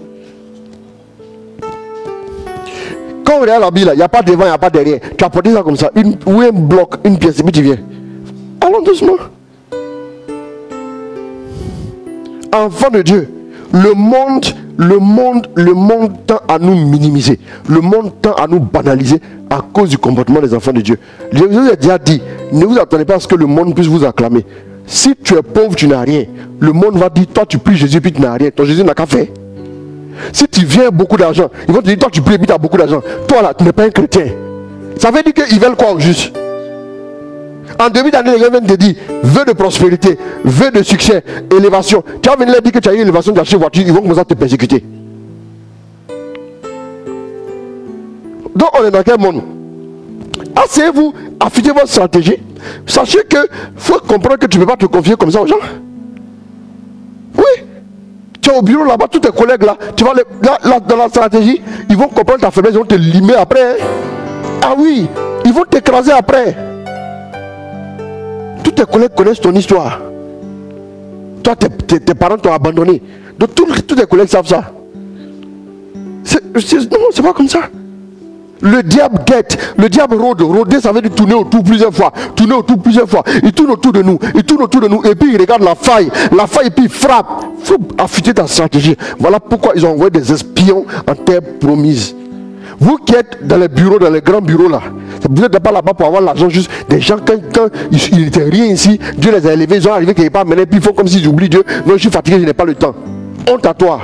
Quand on regarde l'habit là, il n'y a pas devant, il n'y a pas derrière. Tu as apporté ça comme ça, ou un bloc, une pièce, et puis tu viens. Allons doucement. Enfant de Dieu, le monde tend à nous minimiser. Le monde tend à nous banaliser à cause du comportement des enfants de Dieu. Je vous ai déjà dit, ne vous attendez pas à ce que le monde puisse vous acclamer. Si tu es pauvre, tu n'as rien. Le monde va dire, toi tu pries Jésus puis tu n'as rien. Ton Jésus n'a qu'à faire. Si tu viens beaucoup d'argent, ils vont te dire, toi tu pries puis tu as beaucoup d'argent. Toi là, tu n'es pas un chrétien. Ça veut dire qu'ils veulent quoi au juste? En début d'année, les gens viennent te dire, vœux de prospérité, vœux de succès, élévation. Tu vas venir leur dire que tu as eu une élévation, tu as acheté une voiture, ils vont commencer à te persécuter. Donc on est dans quel monde? Asseyez-vous, affûtez votre stratégie. Sachez que faut comprendre que tu ne peux pas te confier comme ça aux gens. Oui. Tu es au bureau là-bas, tous tes collègues là, tu vas là, dans la stratégie, ils vont comprendre ta faiblesse, ils vont te limer après. Hein. Ah oui, ils vont t'écraser après. Tous tes collègues connaissent ton histoire. Toi, tes parents t'ont abandonné. Donc tous tes collègues savent ça. Non, c'est pas comme ça. Le diable guette, le diable rôde. Rôder, ça veut dire tourner autour plusieurs fois. Tourner autour plusieurs fois. Il tourne autour de nous. Il tourne autour de nous. Et puis il regarde la faille. La faille, et puis il frappe. Il faut affûter ta stratégie. Voilà pourquoi ils ont envoyé des espions en terre promise. Vous qui êtes dans les bureaux, dans les grands bureaux là, vous n'êtes pas là-bas pour avoir l'argent, juste des gens, quand ils n'étaient rien ici, Dieu les a élevés, ils ont arrivé quelque part, maintenant, puis ils font comme s'ils oublient Dieu. Non, je suis fatigué, je n'ai pas le temps. Honte à toi.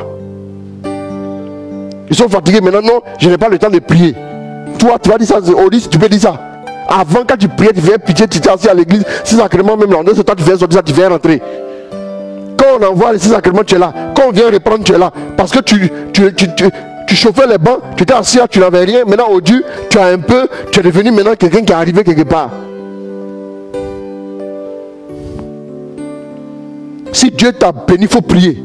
Ils sont fatigués maintenant, non, je n'ai pas le temps de prier. Toi, tu vas dire ça, tu peux dire ça. Avant, quand tu priais, tu faisais pitié, tu étais assis à l'église, 6 sacrements, même là, c'est toi, tu faisais sortir ça, tu faisais rentrer. Quand on envoie les 6 sacrements, tu es là. Quand on vient reprendre, tu es là. Parce que tu chauffais les bancs, tu étais assis là, tu n'avais rien. Maintenant, au Dieu, tu as un peu, tu es devenu maintenant quelqu'un qui est arrivé quelque part. Si Dieu t'a béni, il faut prier.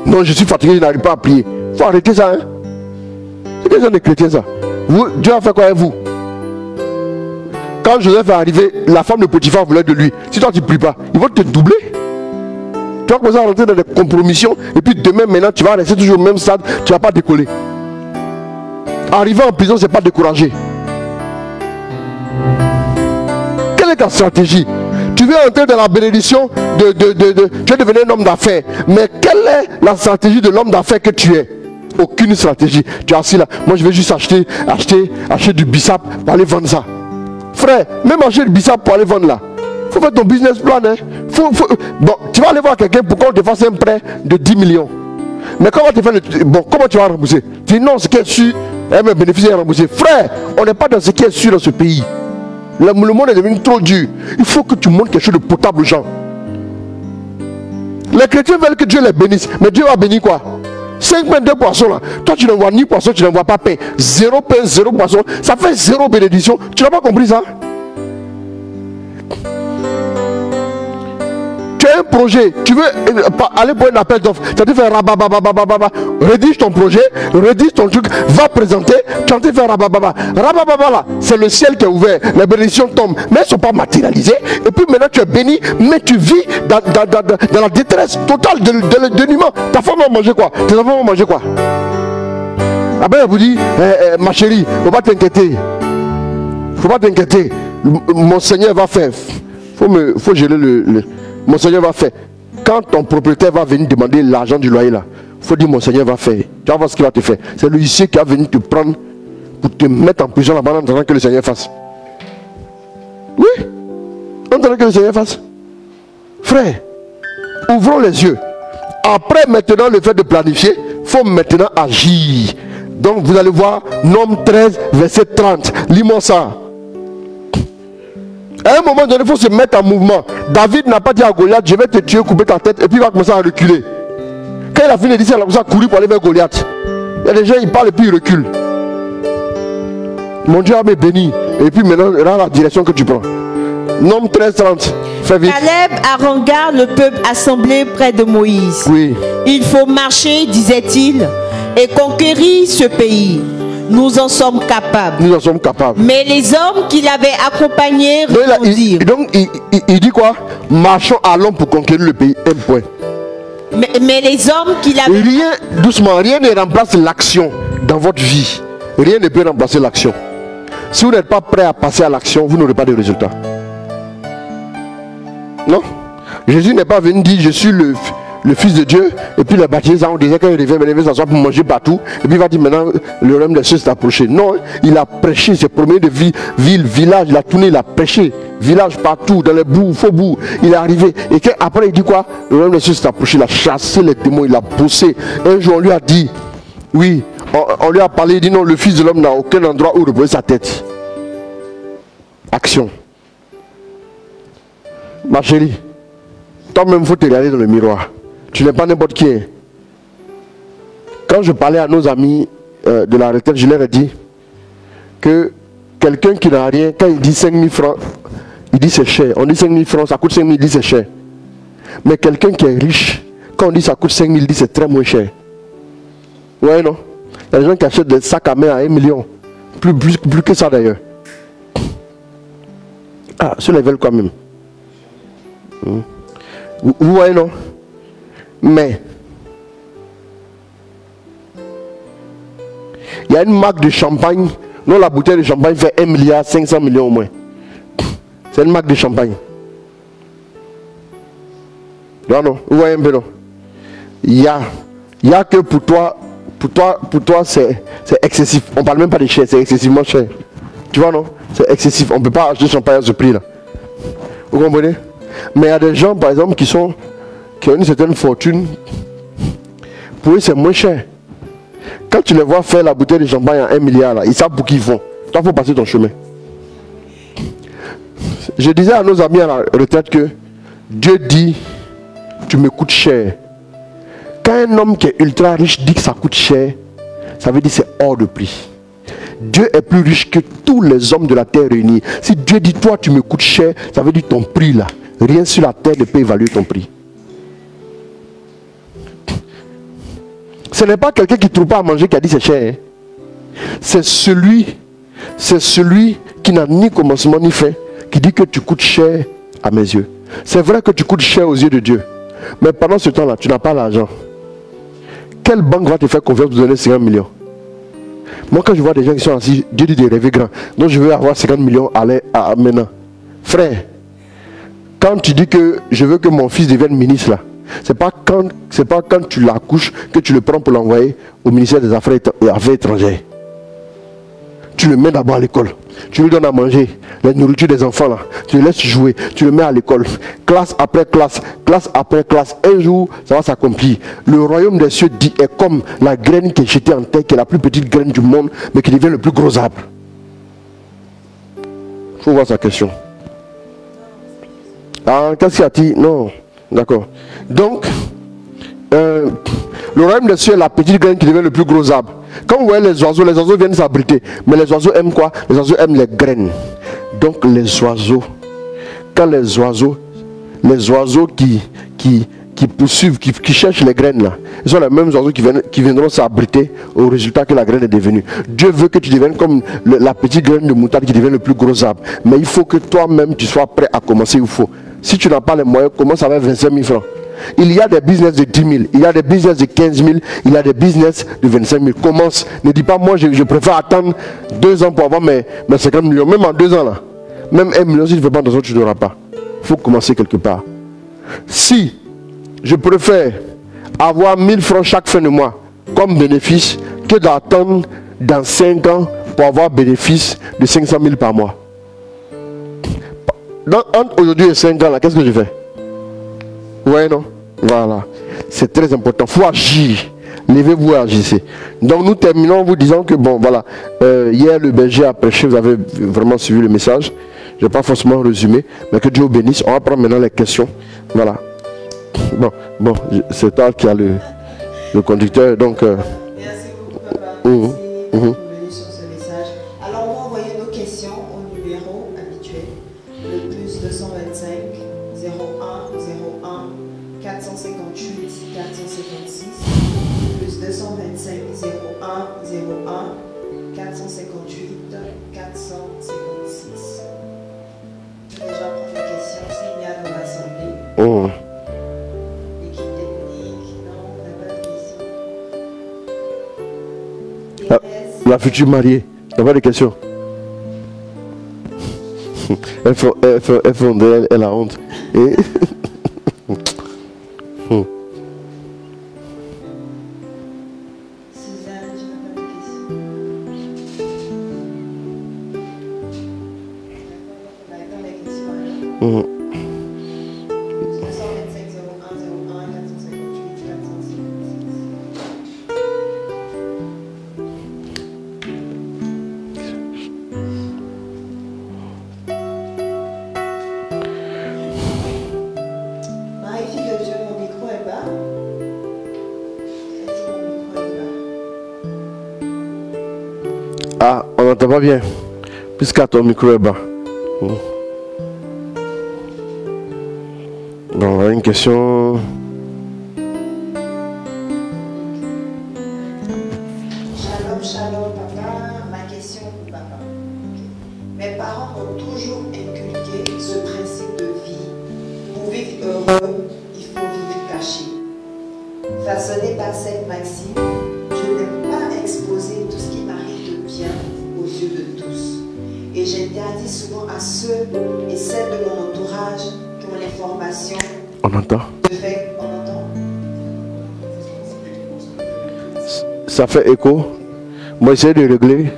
Non, je suis fatigué, je n'arrive pas à prier. Il faut arrêter ça. Hein? C'est des gens de chrétiens, ça. Dieu a fait quoi avec vous? Quand Joseph est arrivé, la femme de Potiphar voulait de lui. Si toi tu ne pries pas, ils vont te doubler. Tu vas commencer à rentrer dans des compromissions. Et puis demain, maintenant, tu vas rester toujours au même stade. Tu ne vas pas décoller. Arriver en prison, ce n'est pas décourager. Quelle est ta stratégie? Tu veux entrer dans la bénédiction tu veux devenir un homme d'affaires. Mais quelle est la stratégie de l'homme d'affaires que tu es? Aucune stratégie. Tu es assis là. Moi, je vais juste acheter du bissap pour aller vendre ça. Frère, même acheter du bissap pour aller vendre là. Il faut faire ton business plan. Hein. Bon, tu vas aller voir quelqu'un pour qu'on te fasse un prêt de 10 millions. Mais comment tu fais comment tu vas rembourser? Tu dis non, ce qui est sûr, mes bénéfices sont remboursés. Frère, on n'est pas dans ce qui est sûr dans ce pays. Le monde est devenu trop dur. Il faut que tu montres quelque chose de potable aux gens. Les chrétiens veulent que Dieu les bénisse. Mais Dieu va bénir quoi? 5 pains, 2 poissons là. Toi tu n'envoies ni poisson, tu n'envoies pas pain. 0 pain, 0 poisson. Ça fait 0 bénédiction. Tu n'as pas compris ça? Tu es as un projet, tu veux aller pour un appel d'offres, tu vas te faire rababababababa, rédige ton projet, rédige ton truc, va présenter, tu vas te faire rabababa. Rabababa là, c'est le ciel qui est ouvert, les bénédictions tombent, mais elles ne sont pas matérialisées. Et puis maintenant tu es béni, mais tu vis dans la détresse totale de l'humain. Ta femme va manger quoi? Tes enfants vont manger quoi? Après elle vous dit, ma chérie, faut pas t'inquiéter. Faut pas t'inquiéter. Mon Seigneur va faire. Faut gérer mon Seigneur va faire. Quand ton propriétaire va venir demander l'argent du loyer là, faut dire mon Seigneur va faire. Tu vas voir ce qu'il va te faire. C'est le huissier qui va venir te prendre pour te mettre en prison là-bas en attendant que le Seigneur fasse. Oui, en attendant que le Seigneur fasse. Frère, ouvrons les yeux. Après maintenant le fait de planifier, faut maintenant agir. Donc vous allez voir Nom 13 verset 30. Lis-moi ça. À un moment donné, il faut se mettre en mouvement. David n'a pas dit à Goliath, je vais te tuer, couper ta tête, et puis il va commencer à reculer. Quand il a fini de dire ça, il a commencé à courir pour aller vers Goliath. Il y a des gens, ils parlent et puis ils reculent. Mon Dieu a me béni. Et puis maintenant, là, la direction que tu prends. Nom 13, 30. Fais vite. Caleb regarde le peuple assemblé près de Moïse. Oui. Il faut marcher, disait-il, et conquérir ce pays. Nous en sommes capables. Nous en sommes capables. Mais les hommes qu'il avait accompagnés répondirent. Il dit quoi? Marchons, allons pour conquérir le pays. Un point. Mais les hommes qu'il avait... Rien ne remplace l'action dans votre vie. Rien ne peut remplacer l'action. Si vous n'êtes pas prêt à passer à l'action, vous n'aurez pas de résultat. Non? Jésus n'est pas venu dire je suis le Fils de Dieu, et puis les baptisés, on disait qu'il revient s'asseoir pour manger partout, et puis il va dire maintenant le royaume des cieux s'est approché. Non, il a prêché, c'est promené de ville, village, il a tourné, il a prêché, village partout, dans les bouts, faux bouts, il est arrivé. Et après il dit quoi? Le royaume des cieux s'est approché, il a chassé les démons, il a bossé. Un jour on lui a dit, oui, on lui a parlé, il dit non, le Fils de l'homme n'a aucun endroit où reposer sa tête. Action. Ma chérie, toi-même, il faut te regarder dans le miroir. Tu n'es pas n'importe qui. Quand je parlais à nos amis de la retraite, je leur ai dit que quelqu'un qui n'a rien, quand il dit 5 000 francs, il dit c'est cher. On dit 5 000 francs, ça coûte 5 000, il dit c'est cher. Mais quelqu'un qui est riche, quand on dit ça coûte 5 000, il dit c'est très moins cher. Ouais, non? Il y a des gens qui achètent des sacs à main à 1 million. Plus que ça d'ailleurs. Ah, ceux-là veulent quand même. Vous voyez, non? Mais il y a une marque de champagne dont la bouteille de champagne fait 1 milliard 500 millions au moins. C'est une marque de champagne. Non, non, vous voyez un peu, non? Il y a que pour toi c'est excessif. On ne parle même pas de cher, c'est excessivement cher. Tu vois, non? C'est excessif. On ne peut pas acheter champagne à ce prix là. Vous comprenez? Mais il y a des gens par exemple qui ont une certaine fortune. Pour eux c'est moins cher. Quand tu les vois faire la bouteille de champagne à 1 milliard là, ils savent pour qui ils font. Toi il faut passer ton chemin. Je disais à nos amis à la retraite que Dieu dit tu me coûtes cher. Quand un homme qui est ultra riche dit que ça coûte cher, ça veut dire que c'est hors de prix. Dieu est plus riche que tous les hommes de la terre réunis. Si Dieu dit toi tu me coûtes cher, ça veut dire ton prix là. Rien sur la terre ne peut évaluer ton prix. Ce n'est pas quelqu'un qui ne trouve pas à manger qui a dit c'est cher. Hein. C'est celui qui n'a ni commencement ni fin qui dit que tu coûtes cher à mes yeux. C'est vrai que tu coûtes cher aux yeux de Dieu. Mais pendant ce temps-là, tu n'as pas l'argent. Quelle banque va te faire confiance pour te donner 50 millions? Moi, quand je vois des gens qui sont assis, Dieu dit de rêver grand. Donc, je veux avoir 50 millions à maintenant. Frère, quand tu dis que je veux que mon fils devienne ministre, là, c'est pas quand tu l'accouches que tu le prends pour l'envoyer au ministère des Affaires étrangères. Tu le mets d'abord à l'école. Tu lui donnes à manger, la nourriture des enfants là. Tu le laisses jouer, tu le mets à l'école. Classe après classe, classe après classe. Un jour, ça va s'accomplir. Le royaume des cieux dit est comme la graine qui est jetée en terre, qui est la plus petite graine du monde, mais qui devient le plus gros arbre. Il faut voir sa question. Ah, qu'est-ce qu'il a dit? Non. D'accord. Donc, le royaume des cieux est la petite graine qui devient le plus gros arbre. Quand vous voyez les oiseaux viennent s'abriter. Mais les oiseaux aiment quoi? Les oiseaux aiment les graines. Donc les oiseaux, quand les oiseaux, les oiseaux qui poursuivent, qui cherchent les graines là. Ce sont les mêmes oiseaux qui viendront s'abriter au résultat que la graine est devenue. Dieu veut que tu deviennes comme la petite graine de moutarde qui devient le plus gros arbre. Mais il faut que toi-même tu sois prêt à commencer où il faut. Si tu n'as pas les moyens, commence avec 25 000 francs. Il y a des business de 10 000, il y a des business de 15 000, il y a des business de 25 000. Commence. Ne dis pas moi je préfère attendre 2 ans pour avoir mes 50 millions. Même en 2 ans là. Même 1 million, si tu ne fais pas attention, tu n'auras pas. Il faut commencer quelque part. Si je préfère avoir 1000 francs chaque fin de mois comme bénéfice que d'attendre dans 5 ans pour avoir bénéfice de 500 000 par mois. Entre aujourd'hui et 5 ans là, qu'est-ce que je fais? Ouais, non? Voilà. C'est très important. Il faut agir. Levez-vous et agissez. Donc nous terminons en vous disant que bon, voilà. Hier le berger a prêché, vous avez vraiment suivi le message. Je ne vais pas forcément résumer, mais que Dieu vous bénisse. On va prendre maintenant les questions. Voilà. Bon, c'est toi qui as le conducteur, donc... Merci beaucoup, papa. Merci d'être venu sur ce message. Alors, on va envoyer nos questions au numéro habituel, le plus 225 01 01 458 456, plus 225 01 01 458 456. Déjà, prendre les questions s'il y a dans l'assemblée. La future mariée, il n'y a pas de questions. Elle font de elle a honte. Et... Suzanne, tu n'as pas de questions. D'accord, les questions alors. 225 01 01 458 456. Marie-Fille de Dieu, mon micro est bas. Est-ce que mon micro est bas? Ah, on n'entend pas bien. Puisqu'à ton micro est bas. Bon, on a une question. Shalom, papa. Ma question pour papa. Mes parents m'ont toujours inculqué ce principe de vie. Pour vivre heureux, il faut vivre caché. Façonné par cette maxime, je n'aime pas exposer tout ce qui m'arrive de bien aux yeux de tous. Et j'interdis souvent à ceux et celles de mon entourage qui ont l'information. On entend. De fait, on entend. Ça fait écho. Moi, j'essaie de régler.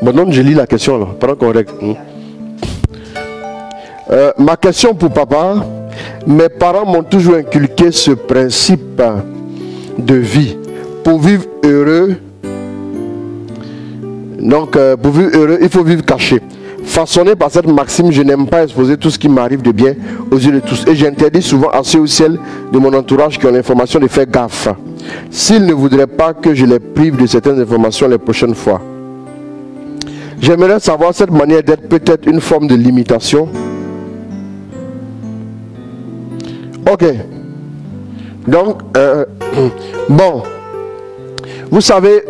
Bon, donc je lis la question là. Pendant qu'on règle. Ma question pour papa. Mes parents m'ont toujours inculqué ce principe de vie. Pour vivre heureux, donc pour vivre heureux, il faut vivre caché. Façonné par cette maxime, je n'aime pas exposer tout ce qui m'arrive de bien aux yeux de tous. Et j'interdis souvent à ceux ou celles de mon entourage qui ont l'information de faire gaffe. S'ils ne voudraient pas que je les prive de certaines informations les prochaines fois. J'aimerais savoir cette manière d'être peut-être une forme de limitation. Ok. Donc, bon. Vous savez,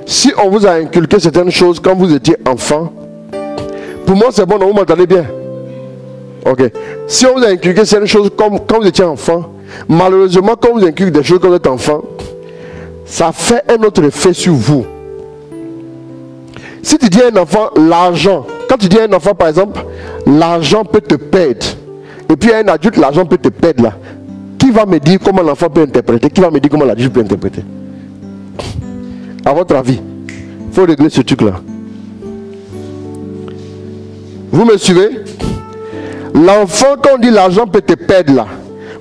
si on vous a inculqué certaines choses quand vous étiez enfant, pour moi c'est bon, non, vous m'entendez bien? Ok. Si on vous a inculqué certaines choses comme quand vous étiez enfant, malheureusement quand on vous inculque des choses quand vous êtes enfant, ça fait un autre effet sur vous. Si tu dis à un enfant l'argent, quand tu dis à un enfant par exemple, l'argent peut te perdre, et puis à un adulte l'argent peut te perdre là, qui va me dire comment l'enfant peut interpréter? Qui va me dire comment l'adulte peut interpréter? À votre avis, il faut régler ce truc là. Vous me suivez? L'enfant, quand on dit l'argent peut te perdre là,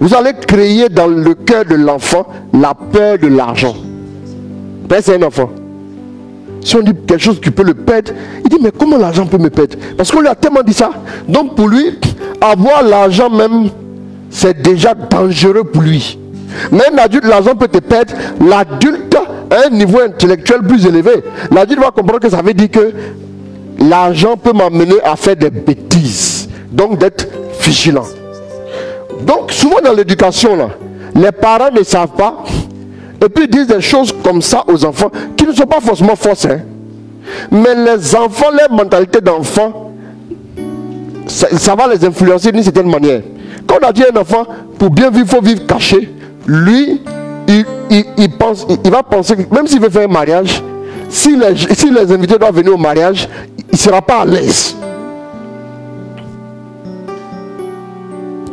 vous allez créer dans le cœur de l'enfant la peur de l'argent. C'est un enfant. Si on dit quelque chose qui peut le perdre, il dit mais comment l'argent peut me perdre? Parce qu'on lui a tellement dit ça. Donc pour lui, avoir l'argent même, c'est déjà dangereux pour lui. Mais un adulte, l'argent peut te perdre. L'adulte à un niveau intellectuel plus élevé, l'adulte va comprendre que ça veut dire que l'argent peut m'amener à faire des bêtises. Donc d'être vigilant. Donc souvent dans l'éducation, là, les parents ne savent pas et puis disent des choses comme ça aux enfants qui ne sont pas forcément fausses. Hein. Mais les enfants, leur mentalité d'enfant, ça va les influencer d'une certaine manière. Quand on a dit à un enfant, pour bien vivre, il faut vivre caché. Lui, il va penser que même s'il veut faire un mariage, si les invités doivent venir au mariage, il ne sera pas à l'aise.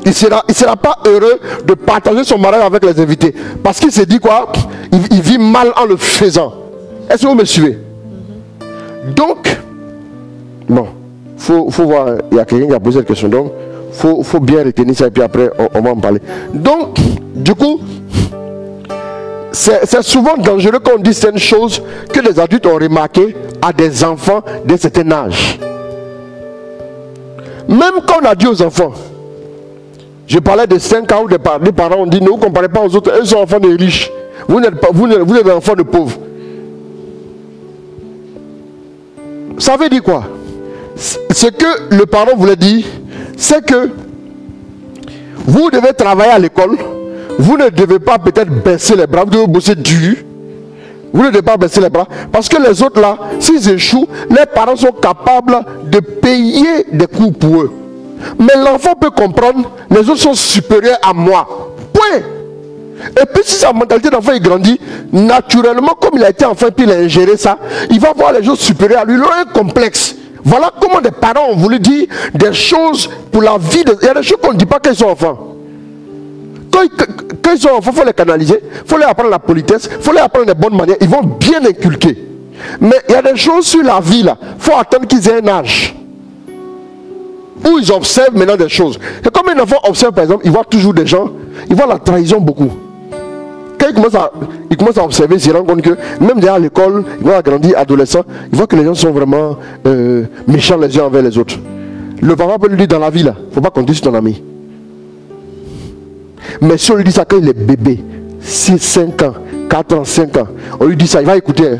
Il ne sera pas heureux de partager son mariage avec les invités. Parce qu'il se dit quoi? Il vit mal en le faisant. Est-ce que vous me suivez? Donc, bon, faut voir, il y a quelqu'un qui a posé cette question. Donc, faut bien retenir ça et puis après, on va en parler. Donc, du coup, c'est souvent dangereux quand on dit certaines choses que les adultes ont remarqué à des enfants d'un certain âge. Même quand on a dit aux enfants, je parlais de 5 ans où des parents ont dit ne vous comparez pas aux autres, eux sont enfants de riches. Vous n'êtes enfants de pauvres. Ça veut dire quoi? Ce que le parent voulait dire, c'est que vous devez travailler à l'école. Vous ne devez pas peut-être baisser les bras, vous devez bosser dur. Vous ne devez pas baisser les bras. Parce que les autres là, s'ils échouent, les parents sont capables de payer des cours pour eux. Mais l'enfant peut comprendre, les autres sont supérieurs à moi. Point. Et puis si sa mentalité d'enfant il grandit, naturellement, comme il a été enfant, puis il a ingéré ça, il va voir les autres supérieurs à lui, il aura un complexe. Voilà comment des parents ont voulu dire des choses pour la vie. Il y a des choses qu'on ne dit pas quand ils sont enfants. Quand ils sont enfants, il faut les canaliser, il faut leur apprendre la politesse, il faut leur apprendre les bonnes manières, ils vont bien inculquer. Mais il y a des choses sur la vie là, il faut attendre qu'ils aient un âge où ils observent maintenant des choses. Et comme un enfant observe par exemple, il voit toujours des gens, il voit la trahison beaucoup. Quand il commence à observer, il se rend compte que même derrière l'école, il va grandir adolescent, il voit que les gens sont vraiment méchants les uns envers les autres. Le papa peut lui dire dans la vie là, il ne faut pas compter sur ton ami. Mais si on lui dit ça quand il est bébé, 6, 5 ans, 4 ans, 5 ans, on lui dit ça, il va écouter. Hein.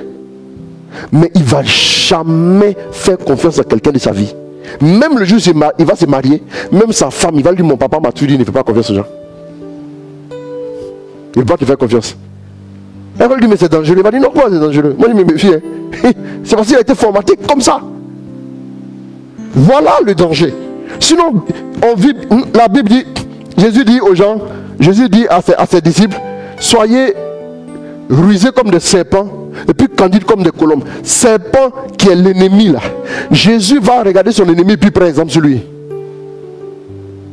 Mais il ne va jamais faire confiance à quelqu'un de sa vie. Même le jour où il va se marier, même sa femme, il va lui dire mon papa m'a tout dit, il ne fait pas confiance aux gens. Il ne peut pas te faire confiance. Elle va lui dire mais c'est dangereux. Il va dire non, quoi c'est dangereux? Moi je me méfie. Hein. C'est parce qu'il a été formaté comme ça. Voilà le danger. Sinon, on vit, la Bible dit, Jésus dit aux gens, Jésus dit à ses disciples, soyez rusés comme des serpents et puis candides comme des colombes. Serpent qui est l'ennemi là. Jésus va regarder son ennemi puis prendre exemple sur lui.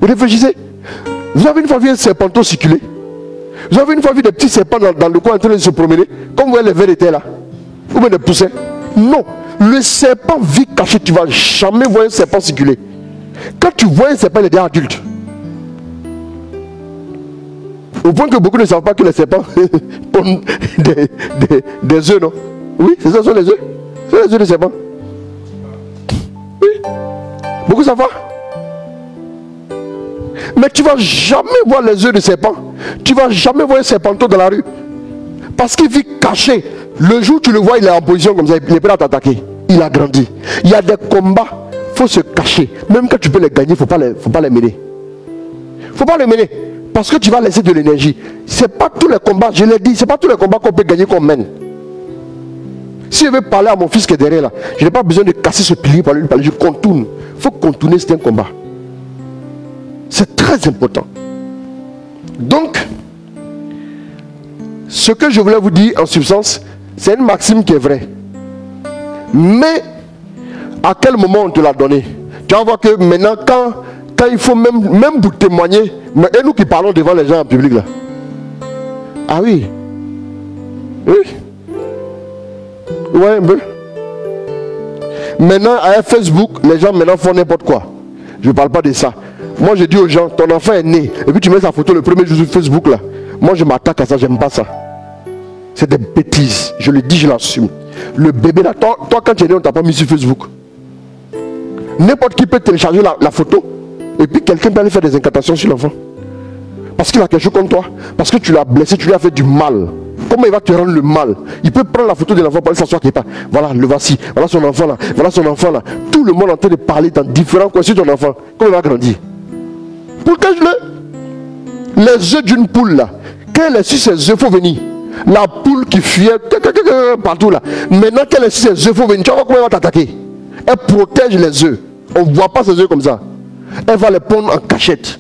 Vous réfléchissez? Vous avez une fois vu un serpenteau circuler? Vous avez une fois vu des petits serpents dans le coin en train de se promener? Comme vous voyez les vers étaient là? Ou bien des poussins? Non. Le serpent vit caché. Tu ne vas jamais voir un serpent circuler. Quand tu vois un serpent, il est déjà adulte. Au point que beaucoup ne savent pas que les serpents pondent des œufs, non? Oui, c'est ça, ce sont les œufs. Ce sont les œufs de serpent. Oui. Beaucoup savent pas. Mais tu ne vas jamais voir les œufs de serpent. Tu ne vas jamais voir un serpenteau dans la rue. Parce qu'il vit caché. Le jour où tu le vois, il est en position comme ça, il est prêt à t'attaquer. Il a grandi. Il y a des combats, il faut se cacher. Même quand tu peux les gagner, il ne faut pas les mener. Il ne faut pas les mener. Parce que tu vas laisser de l'énergie. Ce n'est pas tous les combats, je l'ai dit, ce n'est pas tous les combats qu'on peut gagner qu'on mène. Si je veux parler à mon fils qui est derrière là, je n'ai pas besoin de casser ce pilier pour lui parler, je contourne. Il faut contourner, c'est un combat. C'est très important. Donc, ce que je voulais vous dire en substance, c'est une maxime qui est vraie. Mais, à quel moment on te l'a donné? Tu vas voir que maintenant, quand il faut même pour témoigner, mais et nous qui parlons devant les gens en public là. Ah oui. Oui. Ouais, un peu. Maintenant, avec Facebook, les gens maintenant font n'importe quoi. Je ne parle pas de ça. Moi, je dis aux gens, ton enfant est né, et puis tu mets sa photo le premier jour sur Facebook là. Moi, je m'attaque à ça, j'aime pas ça. C'est des bêtises. Je le dis, je l'assume. Le bébé là, toi quand tu es né, on t'a pas mis sur Facebook. N'importe qui peut télécharger la photo, et puis quelqu'un peut aller faire des incantations sur l'enfant. Parce qu'il a quelque chose contre toi. Parce que tu l'as blessé, tu lui as fait du mal. Comment il va te rendre le mal? Il peut prendre la photo de l'enfant pour aller s'asseoir quelque part. Voilà, le voici. Voilà son enfant là. Voilà son enfant là. Tout le monde est en train de parler dans différents coins sur ton enfant. Comment il va grandir? Pour cache-le. Les œufs d'une poule là. Quand elle est sur ses œufs, il faut venir. La poule qui fuyait partout là. Maintenant qu'elle est sur ses œufs, il faut venir. Tu vois comment elle va t'attaquer? Elle protège les œufs. On ne voit pas ses œufs comme ça. Elle va les prendre en cachette.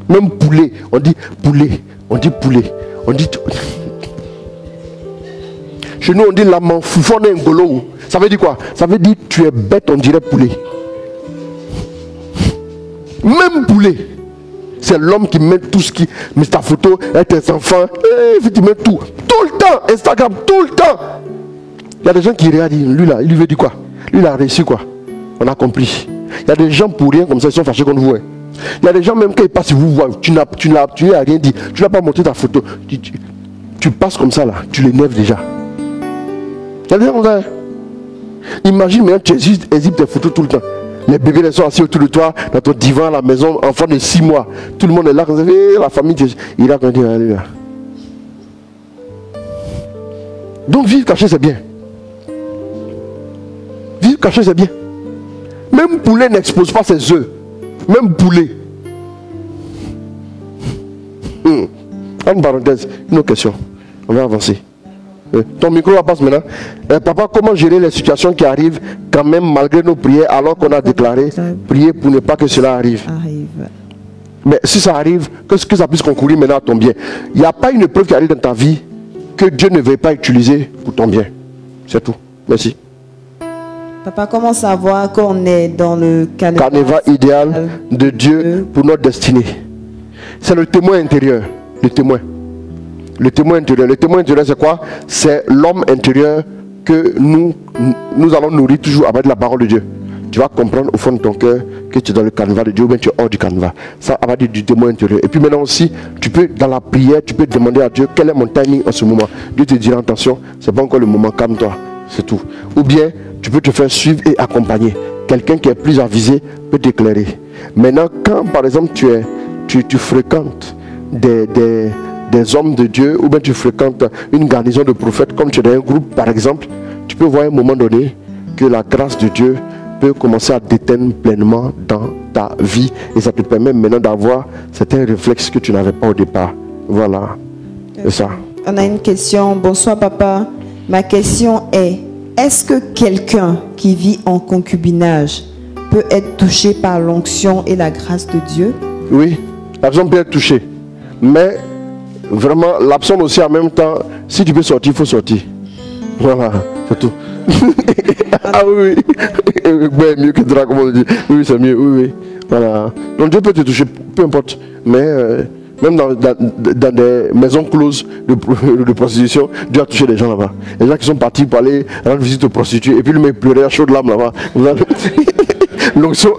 Même poulet. On dit poulet. On dit poulet. On dit... Chez nous, on dit la manfoufone ngolo. Ça veut dire quoi? Ça veut dire tu es bête, on dirait poulet. Même poulet. C'est l'homme qui met tout ce qui... met ta photo avec tes enfants. Et tu mets tout. Tout le temps. Instagram, tout le temps. Il y a des gens qui regardent. Lui là, il lui veut dire quoi? Lui il a réussi quoi? On a compris. Il y a des gens pour rien comme ça, ils sont fâchés contre vous. Hein. Il y a des gens même quand ils passent, ils vous voient. Tu n'as rien dit. Tu n'as pas montré ta photo. Tu passes comme ça là. Tu l'énerves déjà. Il y a des gens comme ça. Hein. Imagine maintenant tu exhibes tes photos tout le temps. Les bébés les sont assis autour de toi, dans ton divan à la maison, enfant de 6 mois. Tout le monde est là, comme ça, la famille, il a grandi. Donc vivre caché c'est bien. Vivre caché c'est bien. Même poulet n'expose pas ses œufs. Même poulet. Une parenthèse, une autre question. On va avancer. Ton micro va passer maintenant. Papa, comment gérer les situations qui arrivent quand même malgré nos prières alors qu'on a déclaré prier pour ne pas que cela arrive? Mais si ça arrive, que ça puisse concourir maintenant à ton bien. Il n'y a pas une preuve qui arrive dans ta vie que Dieu ne veut pas utiliser pour ton bien. C'est tout. Merci. Papa, comment savoir qu'on est dans le carnaval idéal de Dieu pour notre destinée? C'est le témoin intérieur. Le témoin. Le témoin intérieur. Le témoin intérieur, c'est quoi? C'est l'homme intérieur que nous allons nourrir toujours avec la parole de Dieu. Tu vas comprendre au fond de ton cœur que tu es dans le canevas de Dieu ou bien tu es hors du canevas. Ça va dire du témoin intérieur. Et puis maintenant aussi, tu peux, dans la prière, tu peux demander à Dieu quel est mon timing en ce moment. Dieu te dira attention, c'est pas encore le moment, calme-toi. C'est tout. Ou bien, tu peux te faire suivre et accompagner. Quelqu'un qui est plus avisé peut t'éclairer. Maintenant, quand par exemple tu fréquentes des hommes de Dieu, ou bien tu fréquentes une garnison de prophètes, comme tu es dans un groupe par exemple, tu peux voir à un moment donné que la grâce de Dieu peut commencer à déteindre pleinement dans ta vie, et ça te permet maintenant d'avoir certains réflexes que tu n'avais pas au départ. Voilà, c'est ça. On a une question. Bonsoir papa. Ma question est, est-ce que quelqu'un qui vit en concubinage peut être touché par l'onction et la grâce de Dieu? Oui, la personne peut être touchée. Mais vraiment, l'absence aussi en même temps, si tu peux sortir, il faut sortir. Voilà, c'est tout. Ah oui, oui. Mieux que drap, comme on dit. Oui, c'est mieux, oui, oui. Voilà. Donc Dieu peut te toucher, peu importe. Mais même dans des maisons closes de prostitution, Dieu a touché des gens là-bas. Les gens qui sont partis pour aller rendre visite aux prostituées. Et puis le mec pleurait à chaud de l'âme là-bas. L'onction.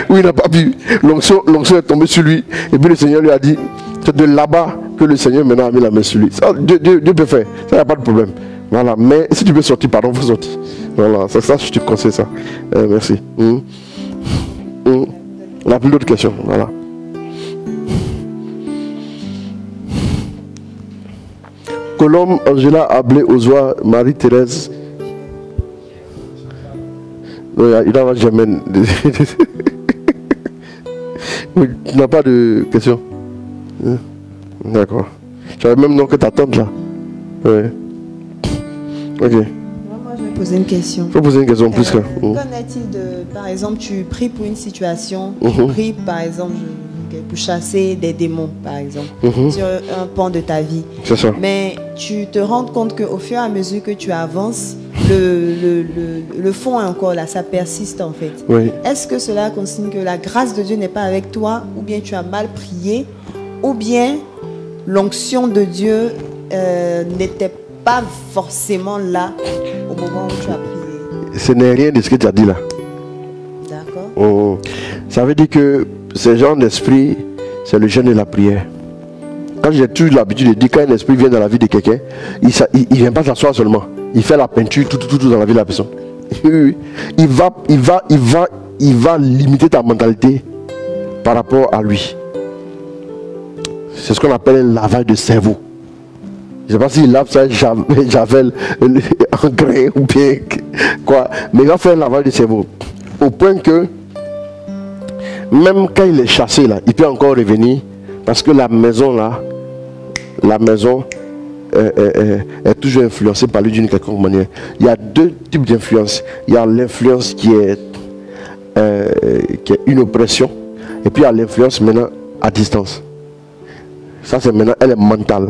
Oui, il n'a pas pu. L'onction est tombée sur lui. Et puis le Seigneur lui a dit, c'est de là-bas que le Seigneur maintenant a mis la main sur lui. Ça, Dieu peut faire. Ça, il n'y a pas de problème. Voilà. Mais si tu veux sortir, pardon, il faut sortir. Voilà. Ça, je te conseille ça. Merci. On n'a plus d'autres questions. Voilà. Colombe, Angela, Ablé, Ozoa, Marie-Thérèse. Il n'en a jamais. Tu n'as pas de questions? D'accord. Tu avais même nom que ta tante là. Oui. Ok. Moi, je vais poser une question. Il faut poser une question plus que. Qu'en est-il de, par exemple, tu pries pour une situation, tu pries par exemple pour chasser des démons, par exemple, sur un pan de ta vie. C'est ça. Mais tu te rends compte qu'au fur et à mesure que tu avances, le fond est encore là, ça persiste en fait. Oui. Est-ce que cela consigne que la grâce de Dieu n'est pas avec toi, ou bien tu as mal prié, ou bien l'onction de Dieu n'était pas forcément là au moment où tu as prié? Ce n'est rien de ce que tu as dit là. D'accord. Ça veut dire que ce genre d'esprit, c'est le jeûne et la prière. Quand j'ai toujours l'habitude de dire, quand un esprit vient dans la vie de quelqu'un, il ne vient pas s'asseoir seulement. Il fait la peinture tout dans la vie de la personne. Il va limiter ta mentalité par rapport à lui. C'est ce qu'on appelle un lavage de cerveau. Je ne sais pas s'il lave ça, javel, engrais ou bien quoi. Mais il va faire un lavage de cerveau. Au point que, même quand il est chassé là, il peut encore revenir. Parce que la maison là, est toujours influencée par lui d'une quelconque manière. Il y a deux types d'influence. Il y a l'influence qui est une oppression. Et puis il y a l'influence maintenant à distance. Ça c'est maintenant, elle est mentale.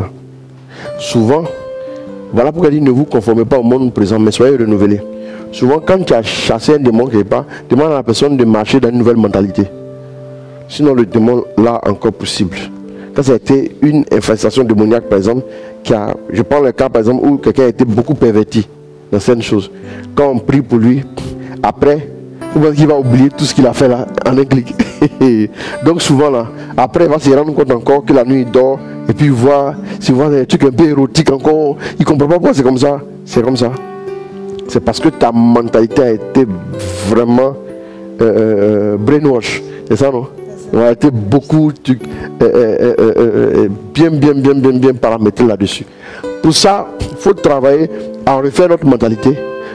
Souvent, voilà pourquoi il dit ne vous conformez pas au monde présent, mais soyez renouvelés. Souvent, quand tu as chassé un démon quelque part, demande à la personne de marcher dans une nouvelle mentalité. Sinon, le démon là encore possible. Quand ça a été une infestation démoniaque, par exemple, je prends le cas par exemple où quelqu'un a été beaucoup perverti dans certaines choses. Quand on prie pour lui, après, vous pensez qu'il va oublier tout ce qu'il a fait là en un clic. Donc souvent là, après il va se rendre compte encore que la nuit il dort et puis il voit des trucs un peu érotiques encore. Il ne comprend pas pourquoi c'est comme ça. C'est comme ça. C'est parce que ta mentalité a été vraiment brainwash. C'est ça, non? On a été beaucoup bien paramétré là-dessus. Pour ça, il faut travailler à refaire notre mentalité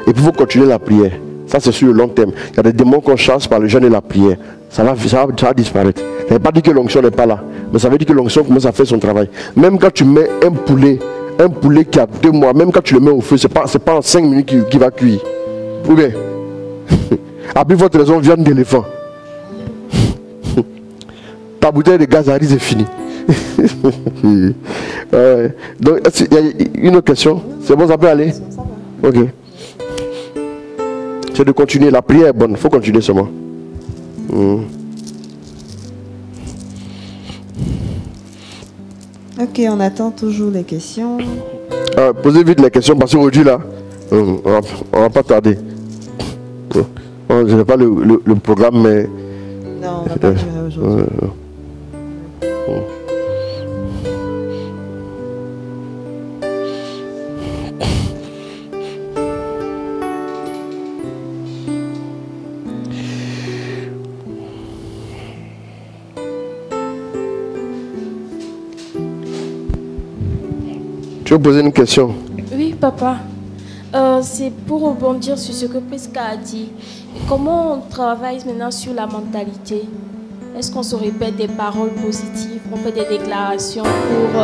et puis il faut continuer la prière. Ça c'est sur le long terme. Il y a des démons qu'on chasse par le jeûne et la prière. Ça va disparaître. Ça ne veut pas dire que l'onction n'est pas là, mais ça veut dire que l'onction commence à faire son travail. Même quand tu mets un poulet qui a 2 mois, même quand tu le mets au feu, c'est pas en 5 minutes qu'il va cuire. Ou bien, après votre raison, viande d'éléphant. Ta bouteille de gaz arrive, c'est fini. Donc, il y a une autre question. C'est bon, ça peut aller? Ok. C'est de continuer. La prière est bonne. Il faut continuer seulement. Ok, on attend toujours les questions. Posez vite les questions parce qu'aujourd'hui là, on va pas tarder. Je n'ai pas le programme, mais... Non, on va pas durer aujourd'hui. Tu veux poser une question? Oui, papa. C'est pour rebondir sur ce que Prisca a dit. Comment on travaille maintenant sur la mentalité? Est-ce qu'on se répète des paroles positives? On fait des déclarations pour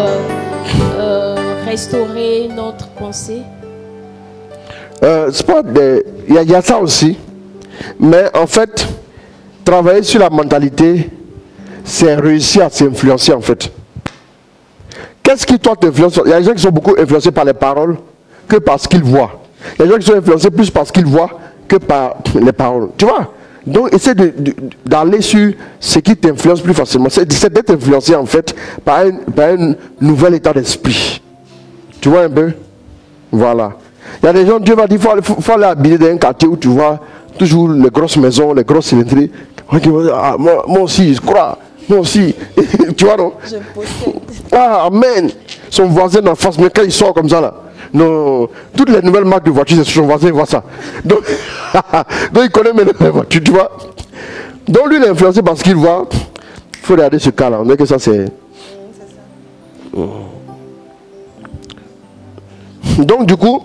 restaurer notre pensée? Il y a ça aussi. Mais en fait, travailler sur la mentalité, c'est réussir à s'influencer en fait. Qu'est-ce qui toi t'influence? Il y a des gens qui sont beaucoup influencés par les paroles que par ce qu'ils voient. Il y a des gens qui sont influencés plus par ce qu'ils voient que par les paroles. Tu vois? Donc essaie d'aller sur ce qui t'influence plus facilement. C'est d'être influencé en fait par un nouvel état d'esprit. Tu vois un peu? Voilà. Il y a des gens, Dieu va dire, il faut aller habiter dans un quartier où tu vois toujours les grosses maisons, les grosses cylindrées. Ah, moi aussi, je crois. Moi aussi. Tu vois, non? Je possède. Ah, amen. Son voisin en face, mais quand il sort comme ça, là. Non, toutes les nouvelles marques de voitures, c'est son voisin, il voit ça. Donc il connaît maintenant les voitures, tu vois. Donc lui, il est influencé par ce qu'il voit. Il faut regarder ce cas-là. On dit que ça, c'est... Donc du coup,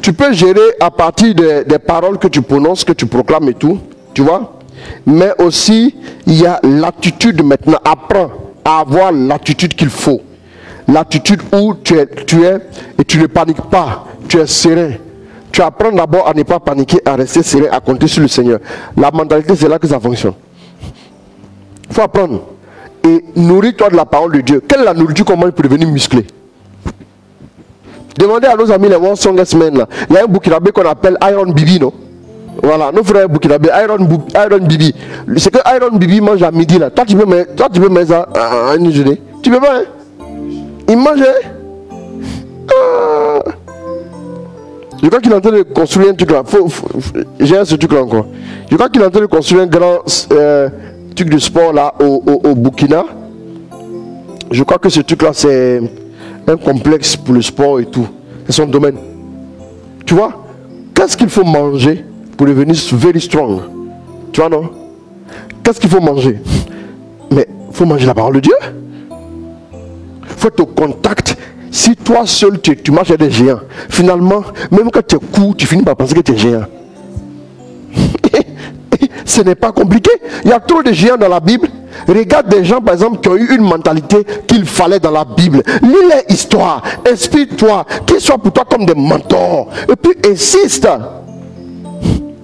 tu peux gérer à partir des paroles que tu prononces, que tu proclames et tout, tu vois. Mais aussi, il y a l'attitude maintenant. Apprends à avoir l'attitude qu'il faut. L'attitude où tu es et tu ne paniques pas, tu es serein. Tu apprends d'abord à ne pas paniquer, à rester serein, à compter sur le Seigneur. La mentalité, c'est là que ça fonctionne. Il faut apprendre. Et nourris-toi de la parole de Dieu. Quelle est la nourriture qu'on mange pour devenir musclé? Demandez à nos amis les One Strongest Men là. Il y a un Burkinabé qu'on appelle Iron Bibi, non? Voilà, nos frères Burkinabé, Iron Bibi. C'est que Iron Bibi mange à midi là. Toi tu peux mettre ça à une journée. Tu peux pas, hein? Il mange, hein? Je crois qu'il est en train de construire un truc là. J'ai ce truc là encore. Je crois qu'il est en train de construire un grand truc de sport là au Burkina. Je crois que ce truc là c'est un complexe pour le sport et tout. C'est son domaine. Tu vois? Qu'est-ce qu'il faut manger pour devenir very strong? Tu vois, non? Qu'est-ce qu'il faut manger? Mais il faut manger la parole de Dieu. Il faut être au contact Si toi seul tu marches avec des géants, finalement, même quand tu es court, tu finis par penser que tu es géant. Ce n'est pas compliqué. Il y a trop de géants dans la Bible. Regarde des gens, par exemple, qui ont eu une mentalité qu'il fallait dans la Bible. Lis leur histoire, inspire-toi, qu'ils soient pour toi comme des mentors. Et puis insiste.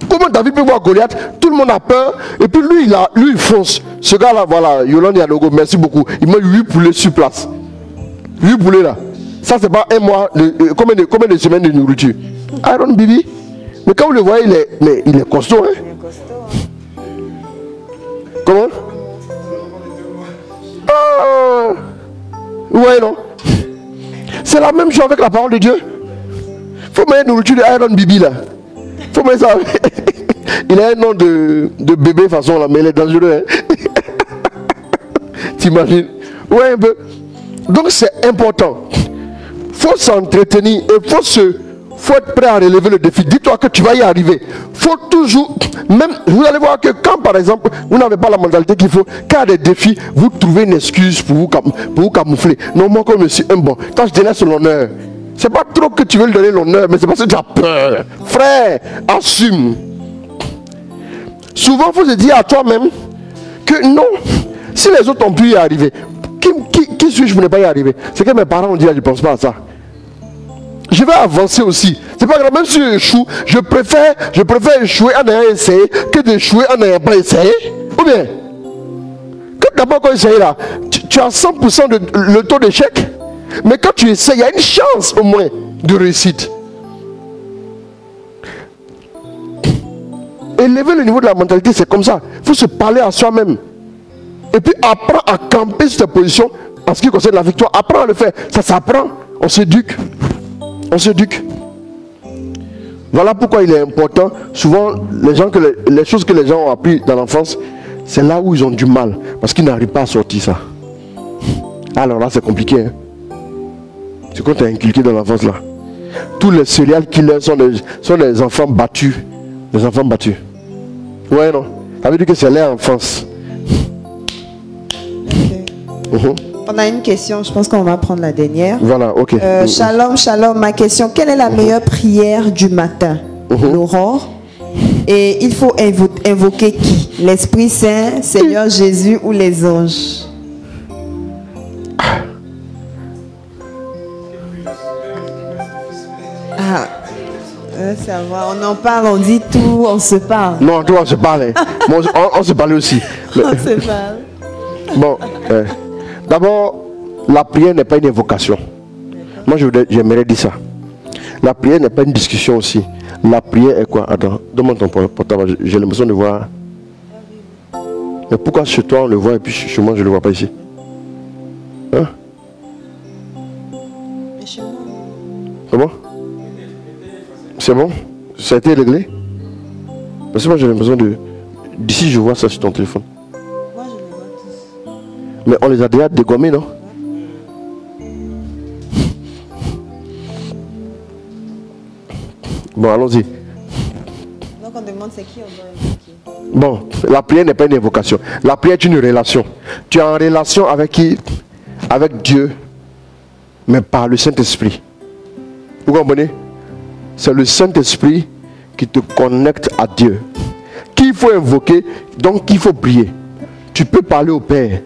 Comment David peut voir Goliath? Tout le monde a peur. Et puis lui, il fonce. Ce gars-là, voilà, Yolande Yanogo, merci beaucoup. Il met 8 poulets sur place. 8 poulets là. Ça, c'est pas un mois. Combien de semaines de nourriture? Aaron Bibi. Mais quand vous le voyez, il est costaud. Hein? Comment? Ouais, non? C'est la même chose avec la parole de Dieu. Faut mettre la nourriture de Aaron Bibi là. Faut mettre ça. Il a un nom de bébé façon là, mais il est dangereux. Hein? T'imagines? Ouais, un peu. Donc c'est important. Faut s'entretenir et faut être prêt à relever le défi. Dis-toi que tu vas y arriver. Faut toujours, même, vous allez voir que quand par exemple, vous n'avez pas la mentalité qu'il faut, quand il y a des défis, vous trouvez une excuse pour vous camoufler. Non, moi comme je suis un bon, quand je délaisse l'honneur, c'est pas trop que tu veux lui donner l'honneur, mais c'est parce que tu as peur. Frère, assume. Souvent, il faut se dire à toi-même que non, si les autres ont pu y arriver, qui suis-je pour ne pas y arriver? C'est que mes parents ont dit, je ne pense pas à ça. Je vais avancer aussi. C'est pas grave, même si j'échoue, je préfère échouer en ayant essayé que d'échouer en n'ayant pas essayé. Ou bien, quand tu n'as pas encore essayé là, tu as 100% de le taux d'échec. Mais quand tu essaies, il y a une chance au moins de réussite. Élever le niveau de la mentalité, c'est comme ça. Il faut se parler à soi-même. Et puis apprends à camper sur ta position en ce qui concerne la victoire. Apprends à le faire. Ça s'apprend. On s'éduque. On s'éduque. Voilà pourquoi il est important. Souvent, les choses que les gens ont appris dans l'enfance, c'est là où ils ont du mal. Parce qu'ils n'arrivent pas à sortir ça. Alors là, c'est compliqué. Hein? C'est quand tu as inculqué dans l'enfance là. Tous les serial killers sont des enfants battus. Des enfants battus. Ouais, non? Ça veut dire que c'est leur enfance. Okay. On a une question, je pense qu'on va prendre la dernière. Voilà, ok. Shalom, ma question. Quelle est la meilleure prière du matin? L'aurore. Et il faut invoquer qui? L'Esprit Saint, Seigneur Jésus ou les anges? Ça va, on en parle, on dit tout, on se parle. Non, toi on se parle. Bon, on se parle aussi. Mais, on se parle. Bon, d'abord, la prière n'est pas une invocation. Moi, j'aimerais dire ça. La prière n'est pas une discussion aussi. La prière est quoi? Attends, donne-moi ton portable. J'ai l'impression de voir. Mais pourquoi chez toi on le voit et puis chez moi je ne le vois pas ici? Hein? Comment? C'est bon? Ça a été réglé? Parce que moi j'ai l'impression de... D'ici je vois ça sur ton téléphone. Moi je les vois tous. Mais on les a déjà dégommés, non? Bon, allons-y. Donc on demande c'est qui on doit invoquer. Bon, la prière n'est pas une invocation. La prière est une relation. Tu es en relation avec qui? Avec Dieu, mais par le Saint-Esprit. Vous comprenez? C'est le Saint-Esprit qui te connecte à Dieu. Qu'il faut invoquer, donc qu'il faut prier. Tu peux parler au Père.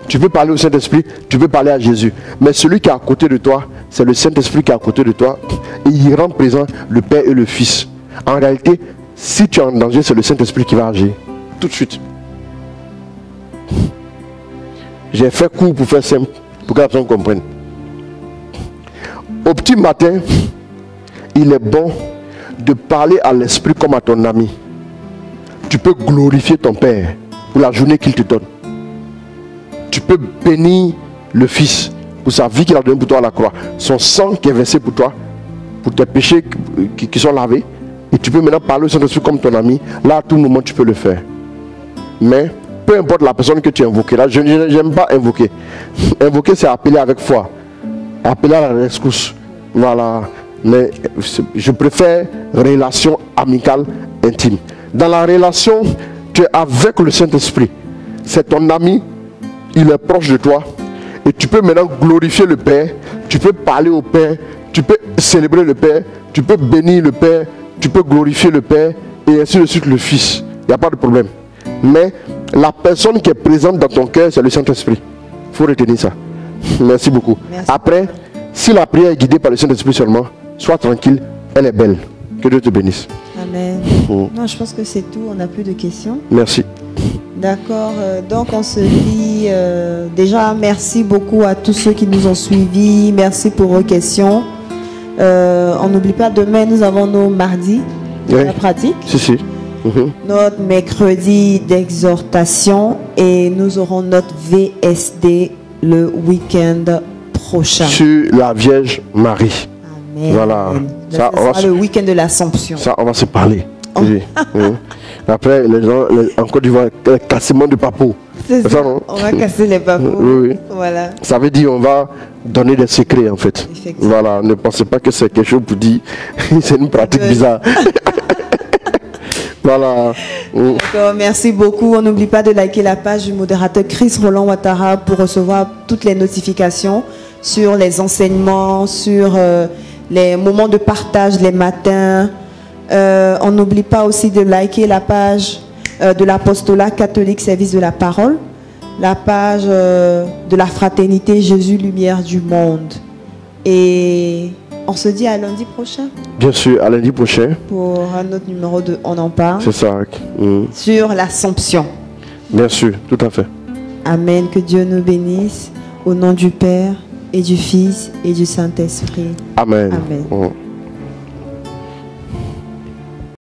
Tu peux parler au Saint-Esprit, tu peux parler à Jésus. Mais celui qui est à côté de toi, c'est le Saint-Esprit qui est à côté de toi. Et il rend présent le Père et le Fils. En réalité, si tu es en danger, c'est le Saint-Esprit qui va agir. Tout de suite. J'ai fait court pour faire simple, pour que la personne comprenne. Au petit matin, il est bon de parler à l'Esprit comme à ton ami. Tu peux glorifier ton Père pour la journée qu'il te donne. Tu peux bénir le Fils pour sa vie qu'il a donnée pour toi à la croix. Son sang qui est versé pour toi, pour tes péchés qui sont lavés. Et tu peux maintenant parler au Saint-Esprit comme ton ami. Là, à tout moment, tu peux le faire. Mais, peu importe la personne que tu invoques. Là, je n'aime pas invoquer. Invoquer, c'est appeler avec foi. Appeler à la rescousse. Voilà. Mais je préfère relation amicale, intime. Dans la relation, tu es avec le Saint-Esprit. C'est ton ami. Il est proche de toi. Et tu peux maintenant glorifier le Père, tu peux parler au Père, tu peux célébrer le Père, tu peux bénir le Père, tu peux glorifier le Père et ainsi de suite le Fils. Il n'y a pas de problème. Mais la personne qui est présente dans ton cœur, c'est le Saint-Esprit. Il faut retenir ça. Merci beaucoup. Merci. Après, si la prière est guidée par le Saint-Esprit seulement, sois tranquille, elle est belle. Que Dieu te bénisse. Amen. Non, je pense que c'est tout. On n'a plus de questions. Merci. D'accord. Donc, on se dit déjà merci beaucoup à tous ceux qui nous ont suivis. Merci pour vos questions. On n'oublie pas, demain, nous avons nos mardis de la pratique. Si. Notre mercredi d'exhortation et nous aurons notre VSD le week-end prochain. Sur la Vierge Marie. Amen. Voilà. Ça, on va sera le week-end de l'Assomption. Ça, on va se parler. Oh. Oui. Après, les gens, en Côte d'Ivoire, cassement de papou. C'est ça, non? on va casser les papous. Oui. Voilà. Ça veut dire on va donner des secrets en fait. Effectivement. Voilà, ne pensez pas que c'est quelque chose pour dire c'est une pratique bizarre. Voilà. D'accord, merci beaucoup. On n'oublie pas de liker la page du modérateur Chris Roland Ouattara pour recevoir toutes les notifications sur les enseignements, sur les moments de partage les matins. On n'oublie pas aussi de liker la page de l'apostolat catholique service de la parole, la page de la fraternité Jésus lumière du monde. Et on se dit à lundi prochain Bien sûr, à lundi prochain. pour un autre numéro de On en parle C'est ça. sur l'Assomption. Bien sûr, tout à fait. Amen. Que Dieu nous bénisse au nom du Père et du Fils et du Saint-Esprit. Amen. Amen.